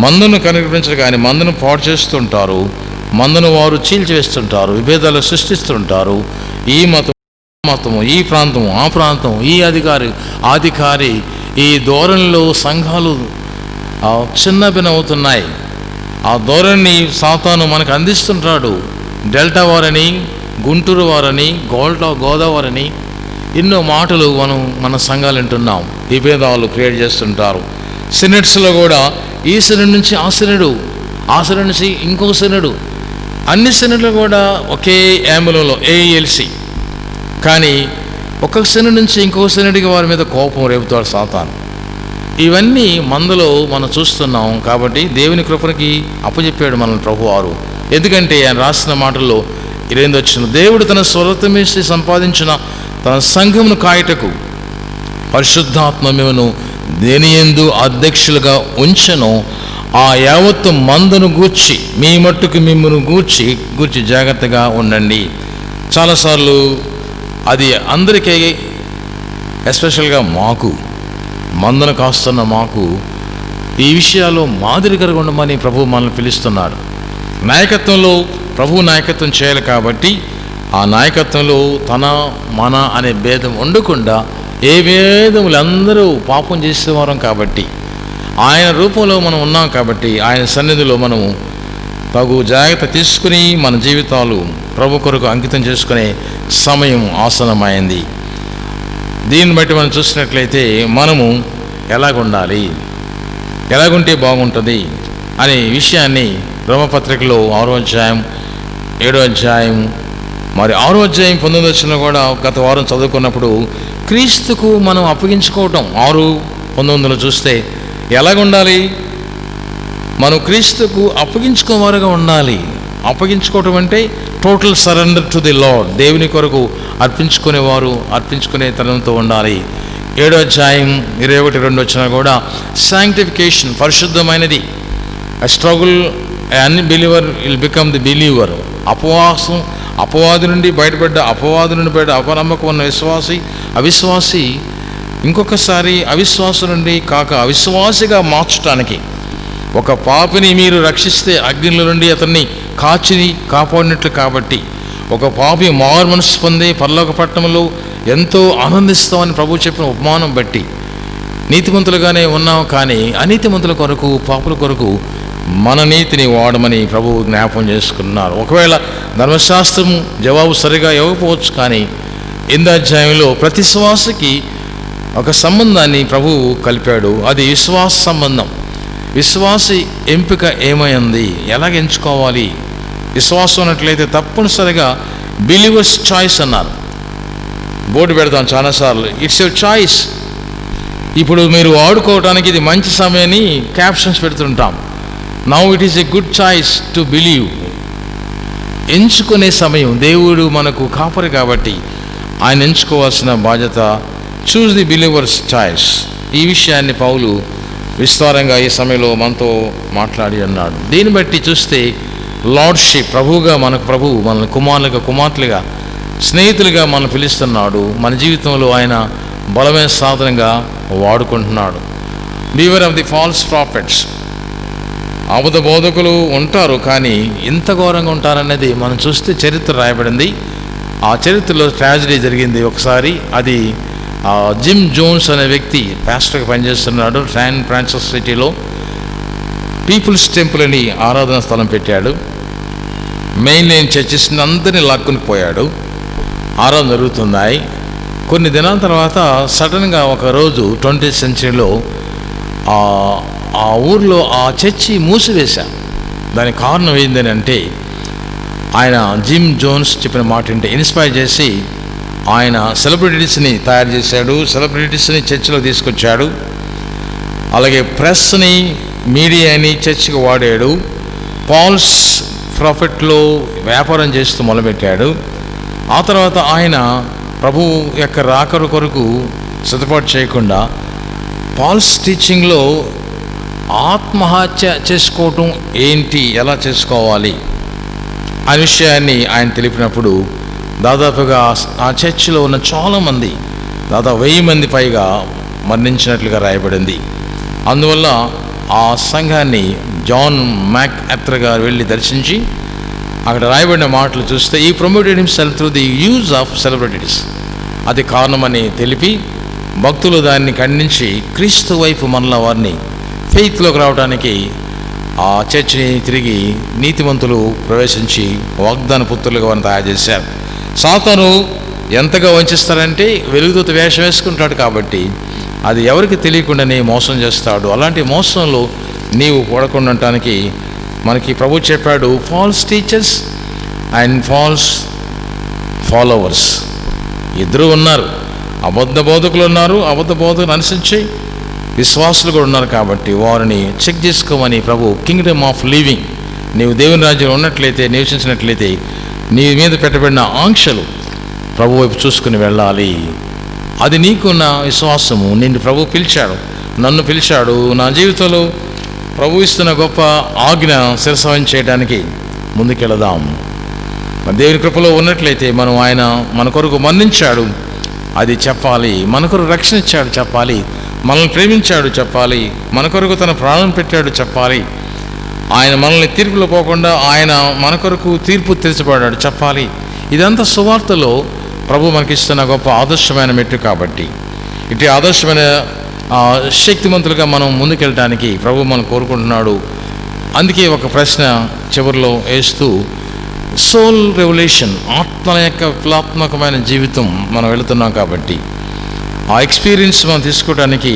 మందును కనికరించరు కానీ మందును పాడు చేస్తుంటారు, మందును వారు చీల్చివేస్తుంటారు, విభేదాలు సృష్టిస్తుంటారు. ఈ మతము, ఈ ప్రాంతము, ఆ ప్రాంతం, ఈ అధికారి ఈ ధోరణిలో సంఘాలు చిన్నభిన్నవుతున్నాయి. ఆ ధోరణిని సాతాను మనకు అందిస్తుంటాడు. డెల్టా వారని, గుంటూరు వారని, గోదావరిని ఎన్నో మాటలు మన సంఘాలు వింటున్నాం. విభేదాలు క్రియేట్ చేస్తుంటారు. సినెట్స్లో కూడా ఈ సినెట్ నుంచి ఆ సినెడు, ఆ సినెట్ నుంచి ఇంకో సినెడు, అన్ని సినెట్లు కూడా ఒకే యాంబులంలో AELC. కానీ ఒక్కొక్క సినెట్ నుంచి ఇంకొక సినెట్కి వారి మీద కోపం రేపుతాడు సాతాను. ఇవన్నీ మందులో మనం చూస్తున్నాం. కాబట్టి దేవుని కృపకి అప్పచెప్పాడు మనల్ని ప్రభువారు. ఎందుకంటే ఆయన రాసిన మాటల్లో 28వ వచనం, దేవుడు తన స్వరతమేసి సంపాదించిన తన సంఘమును కాయటకు పరిశుద్ధాత్మ మిమ్మను దేనియందు అధ్యక్షులుగా ఉంచెను, ఆ యావత్తు మందును గూర్చి మీ మట్టుకు మిమ్మను గూర్చి జాగ్రత్తగా ఉండండి. చాలాసార్లు అది అందరికీ, ఎస్పెషల్గా మాకు, మందును కాస్తున్న మాకు ఈ విషయాల్లో మాదిరిగా ఉండమని ప్రభు మనల్ని పిలుస్తున్నాడు. నాయకత్వంలో ప్రభు నాయకత్వం చేయాలి. కాబట్టి ఆ నాయకత్వంలో మన అనే భేదం ఉండకుండా, ఏ భేదములు అందరూ పాపం చేసేవారం కాబట్టి, ఆయన రూపంలో మనం ఉన్నాం కాబట్టి ఆయన సన్నిధిలో మనము తగు జాగ్రత్త తీసుకుని మన జీవితాలు ప్రభు కొరకు అంకితం చేసుకునే సమయం ఆసనమైంది. దీన్ని బట్టి మనం చూసినట్లయితే మనము ఎలాగుండాలి, ఎలాగుంటే బాగుంటుంది అనే విషయాన్ని రోమపత్రికలో 6వ అధ్యాయం 7వ అధ్యాయం మరి 6వ అధ్యాయం 19వ వచనంలో కూడా గత వారం చదువుకున్నప్పుడు క్రీస్తుకు మనం అప్పగించుకోవటం 6:19 చూస్తే ఎలాగుండాలి, మనం క్రీస్తుకు అప్పగించుకోవారుగా ఉండాలి. అప్పగించుకోవటం అంటే total surrender to the lord, దేవుని కొరకు అర్పించుకునే తనంతో ఉండాలి. 7వ అధ్యాయం 21-22 వచ్చినా కూడా శాంక్టిఫికేషన్, పరిశుద్ధమైనది. Struggle unbeliever will become the believer. అపవాది నుండి బయట అపనమ్మకం ఉన్న అవిశ్వాసి ఇంకొకసారి అవిశ్వాసం నుండి అవిశ్వాసిగా మార్చడానికి, ఒక పాపిని మీరు రక్షిస్తే అగ్నిలో నుండి అతన్ని కాపాడినట్లు కాబట్టి, ఒక పాపి మారు మనసు పొంది పరలోక పట్టణంలో ఎంతో ఆనందిస్తామని ప్రభు చెప్పిన ఉపమానం బట్టి నీతిమంతులుగానే ఉన్నాం. కానీ అనీతిమంతుల కొరకు, పాపుల కొరకు మన నీతిని వాడమని ప్రభువు జ్ఞాపం చేసుకున్నారు. ఒకవేళ ధర్మశాస్త్రం జవాబు సరిగా ఇవ్వకపోవచ్చు, కానీ 8వ అధ్యాయంలో ప్రతి శ్వాసకి ఒక సంబంధాన్ని ప్రభువు కలిపాడు. అది విశ్వాస సంబంధం. విశ్వాసి ఎంపిక ఏమైంది, ఎలాగ ఎంచుకోవాలి? విశ్వాసం అన్నట్లయితే తప్పనిసరిగా బిలీవర్స్ చాయిస్ అన్నారు. బోర్డు పెడతాం చాలాసార్లు, ఇట్స్ యువర్ చాయిస్. ఇప్పుడు మీరు వాడుకోవడానికి ఇది మంచి సమయాన్ని క్యాప్షన్స్ పెడుతుంటాం. Now it is a good choice to believe. ఎంచుకునే సమయం. దేవుడు మనకు కాపరి కాబట్టి ఆయన ఎంచుకోవాల్సిన బాధ్యత. Choose the believer's choice. ఈ విషయాన్ని పౌలు విస్తారంగా ఈ సమయంలో మనతో మాట్లాడి అన్నాడు. దీన్ని బట్టి చూస్తే లార్డ్షిప్, ప్రభువుగా ప్రభువు మనల్ని కుమార్తెలుగా స్నేహితులుగా మనం పిలుస్తున్నాడు. మన జీవితంలో ఆయన బలమైన సాధనంగా వాడుకుంటున్నాడు. Beware of the false prophets. అబద్ధ బోధకులు ఉంటారు, కానీ ఇంత ఘోరంగా ఉంటారనేది మనం చూస్తే చరిత్ర రాయబడింది. ఆ చరిత్రలో ట్రాజడీ జరిగింది ఒకసారి. అది జిమ్ జోన్స్ అనే వ్యక్తి పాస్టర్గా పనిచేస్తున్నాడు. శాన్ ఫ్రాన్సిస్కో సిటీలో పీపుల్స్ టెంపుల్ అని ఆరాధన స్థలం పెట్టాడు. మెయిన్ లైన్ చర్చెస్ అందరినీ లాక్కుని పోయాడు. ఆరాధన జరుగుతున్నాయి. కొన్ని దినాల తర్వాత సడన్గా ఒకరోజు 20th సెంచరీలో ఆ ఊర్లో ఆ చర్చి మూసివేశారు. దానికి కారణం ఏంటని అంటే, ఆయన జిమ్ జోన్స్ చెప్పిన మాట అంటే ఇన్స్పైర్ చేసి ఆయన సెలబ్రిటీస్ని తయారు చేశాడు. సెలబ్రిటీస్ని చర్చిలో తీసుకొచ్చాడు. అలాగే ప్రెస్ని, మీడియాని చర్చికి వాడాడు. ఫాల్స్ ప్రాఫిట్లో వ్యాపారం చేస్తూ మొదలుపెట్టాడు. ఆ తర్వాత ఆయన ప్రభు యొక్క రాకడ కొరకు సిద్ధపాటు చేయకుండా ఫాల్స్ టీచింగ్లో ఆత్మహత్య చేసుకోవటం ఏంటి, ఎలా చేసుకోవాలి అనే విషయాన్ని ఆయన తెలిపినప్పుడు దాదాపుగా ఆ చర్చిలో ఉన్న చాలామంది, దాదాపు 1000 మంది పైగా మరణించినట్లుగా రాయబడింది. అందువల్ల ఆ సంఘాన్ని జాన్ మ్యాక్ ఆర్థర్ గారు వెళ్ళి దర్శించి అక్కడ రాయబడిన మాటలు చూస్తే, ఈ promoted himself through the use of celebrities, అది కారణమని తెలిపి భక్తులు దాన్ని ఖండించి క్రీస్తు వైపు మనల వారిని ఫెయిత్లోకి రావడానికి ఆ చర్చిని తిరిగి నీతిమంతులు ప్రవేశించి వాగ్దాన పుత్రులుగా వారిని తయారు చేశారు. సాతాను ఎంతగా వంచిస్తారంటే వెలుగుదూత వేషం వేసుకుంటాడు కాబట్టి అది ఎవరికి తెలియకుండానే మోసం చేస్తాడు. అలాంటి మోసంలో నీవు పడకుండా ఉండటానికి మనకి ప్రభు చెప్పాడు, false teachers and false followers ఇద్దరు ఉన్నారు. అబద్ధ బోధకులు ఉన్నారు, అబద్ధ బోధకులు అనుసరించి విశ్వాసులు కూడా ఉన్నారు. కాబట్టి వారిని చెక్ చేసుకోమని ప్రభు కింగ్డమ్ ఆఫ్ లివింగ్, నీవు దేవుని రాజ్యంలో ఉన్నట్లయితే, నివసించినట్లయితే నీ మీద పెట్టబడిన ఆంక్షలు ప్రభు వైపు చూసుకుని వెళ్ళాలి. అది నీకున్న విశ్వాసము. నిన్ను ప్రభు పిలిచాడు, నన్ను పిలిచాడు. నా జీవితంలో ప్రభు ఇస్తున్న గొప్ప ఆజ్ఞ శిరసవం చేయడానికి ముందుకెళదాం. దేవుని కృపలో ఉన్నట్లయితే మనం ఆయన మన కొరకు మరణించాడు అది చెప్పాలి, మన కొరకు రక్షణ ఇచ్చాడు చెప్పాలి, మనల్ని ప్రేమించాడు చెప్పాలి, మన కొరకు తన ప్రాణం పెట్టాడు చెప్పాలి, ఆయన మనల్ని తీర్పులో పోకుండా ఆయన మన కొరకు తీర్పు తెరచబడ్డాడు చెప్పాలి. ఇదంతా సువార్తలో ప్రభు మనకిస్తున్న గొప్ప ఆదర్శమైన మెట్టు. కాబట్టి ఇటు ఆదర్శమైన శక్తిమంతులుగా మనం ముందుకెళ్ళడానికి ప్రభు మనం కోరుకుంటున్నాడు. అందుకే ఒక ప్రశ్న చివరిలో వేస్తూ, సోల్ రెవల్యూషన్, ఆత్మల యొక్క విప్లవాత్మకమైన జీవితం మనం వెళుతున్నాం కాబట్టి ఆ ఎక్స్పీరియన్స్ మనం తీసుకోవడానికి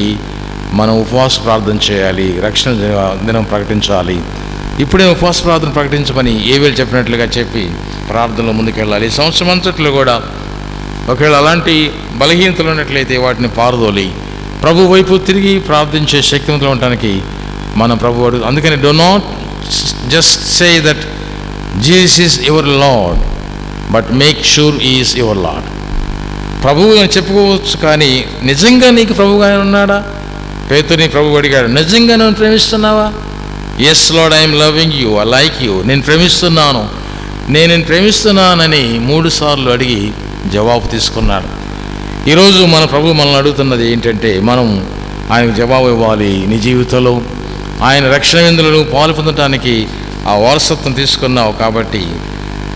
మనం ఉపవాస ప్రార్థన చేయాలి, రక్షణ దినం ప్రకటించాలి. ఇప్పుడే ఉపవాస ప్రార్థన ప్రకటించమని ఏవేలు చెప్పినట్లుగా చెప్పి ప్రార్థనలో ముందుకెళ్ళాలి. సంవత్సరం అంతట్లో కూడా ఒకవేళ అలాంటి బలహీనతలు ఉన్నట్లయితే వాటిని పారదోలి ప్రభు వైపు తిరిగి ప్రార్థించే శక్తివంతులు ఉండటానికి మన ప్రభు అడుగు. అందుకని do not just say that Jesus is your Lord, but make sure is your Lord. ప్రభువు అని చెప్పుకోవచ్చు, కానీ నిజంగా నీకు ప్రభువుగా ఉన్నాడా? పేతురుని ప్రభువు అడిగాడు, నిజంగా నన్ను ప్రేమిస్తున్నావా? Yes Lord, I'm loving you, I like you, నేను ప్రేమిస్తున్నాను, నేను ప్రేమిస్తున్నానని 3 సార్లు అడిగి జవాబు తీసుకున్నాడు. ఈరోజు మన ప్రభు మనల్ని అడుగుతున్నది ఏంటంటే, మనం ఆయనకు జవాబు ఇవ్వాలి. నీ జీవితంలో ఆయన రక్షణ విందులను పాలు పొందడానికి ఆ వారసత్వం తీసుకున్నావు కాబట్టి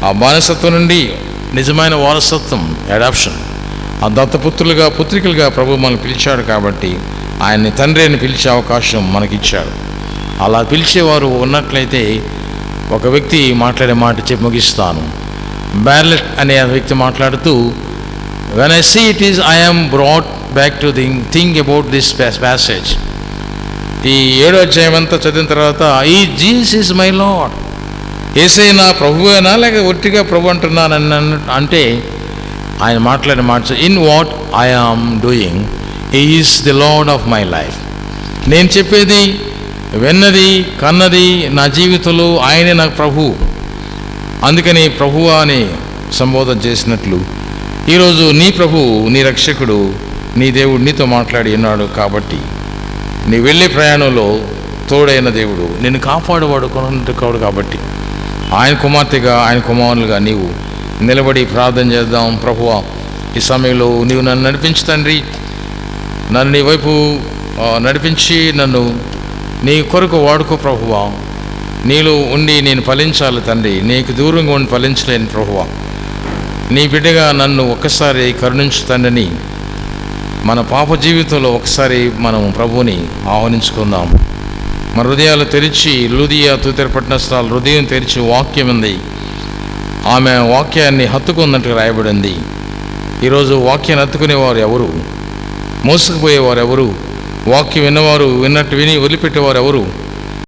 ఆ బానిసత్వం నుండి నిజమైన వారసత్వం, అడాప్షన్, ఆ దత్తపుత్రులుగా పుత్రికలుగా ప్రభు మనల్ని పిలిచాడు. కాబట్టి ఆయన్ని తండ్రి అని పిలిచే అవకాశం మనకిచ్చాడు. అలా పిలిచేవారు ఉన్నట్లయితే ఒక వ్యక్తి మాట్లాడే మాట చెప్పి ముగిస్తాను. బ్యార్లెట్ అనే వ్యక్తి మాట్లాడుతూ, when I see it is, I am brought back to think about this passage. ఈ 7వ అధ్యాయం అంతా చదివిన తర్వాత, ఈ జీసస్ ఈజ్ మై లార్డ్, యేసే నా ప్రభువేనా లేక ఒట్టిగా ప్రభు అంటున్నాను అంటే ఆయన మాట్లాడిన మాట, in what I am doing he is the Lord of my life. నేను చెప్పేది, విన్నది, కన్నది నా జీవితంలో ఆయనే నాకు ప్రభు. అందుకని ప్రభువా అని సంబోధన చేసినట్లు ఈరోజు నీ ప్రభువు, నీ రక్షకుడు, నీ దేవుడు నీతో మాట్లాడి ఉన్నాడు. కాబట్టి నీ వెళ్ళే ప్రయాణంలో తోడైన దేవుడు, నిన్ను కాపాడువాడు కొనుక్కోడు. కాబట్టి ఆయన కుమార్తెగా, ఆయన కుమారులుగా నీవు నిలబడి ప్రార్థన చేద్దాం. ప్రభువా, ఈ సమయంలో నీవు నన్ను నడిపించు తండ్రి, నన్ను నీ వైపు నడిపించి నన్ను నీ కొరకు వాడుకో ప్రభువా. నీలో ఉండి నేను ఫలించాలి తండ్రి, నీకు దూరంగా ఉండి ఫలించలేని ప్రభువా. నీ బిడ్డగా నన్ను ఒక్కసారి కరుణించు తండ్రిని మన పాప జీవితంలో ఒకసారి మనం ప్రభువుని ఆహ్వానించుకుందాం. మన హృదయాలు తెరిచి, లూదియా తూతెర పట్టణస్థాలు హృదయం తెరిచి వాక్యం ఉంది, ఆమె వాక్యాన్ని హత్తుకున్నట్టుగా రాయబడింది. ఈరోజు వాక్యాన్ని హత్తుకునేవారు ఎవరు? మోసుకుపోయేవారు ఎవరు? వాక్యం విన్నవారు విన్నట్టు విని వదిలిపెట్టేవారు ఎవరు?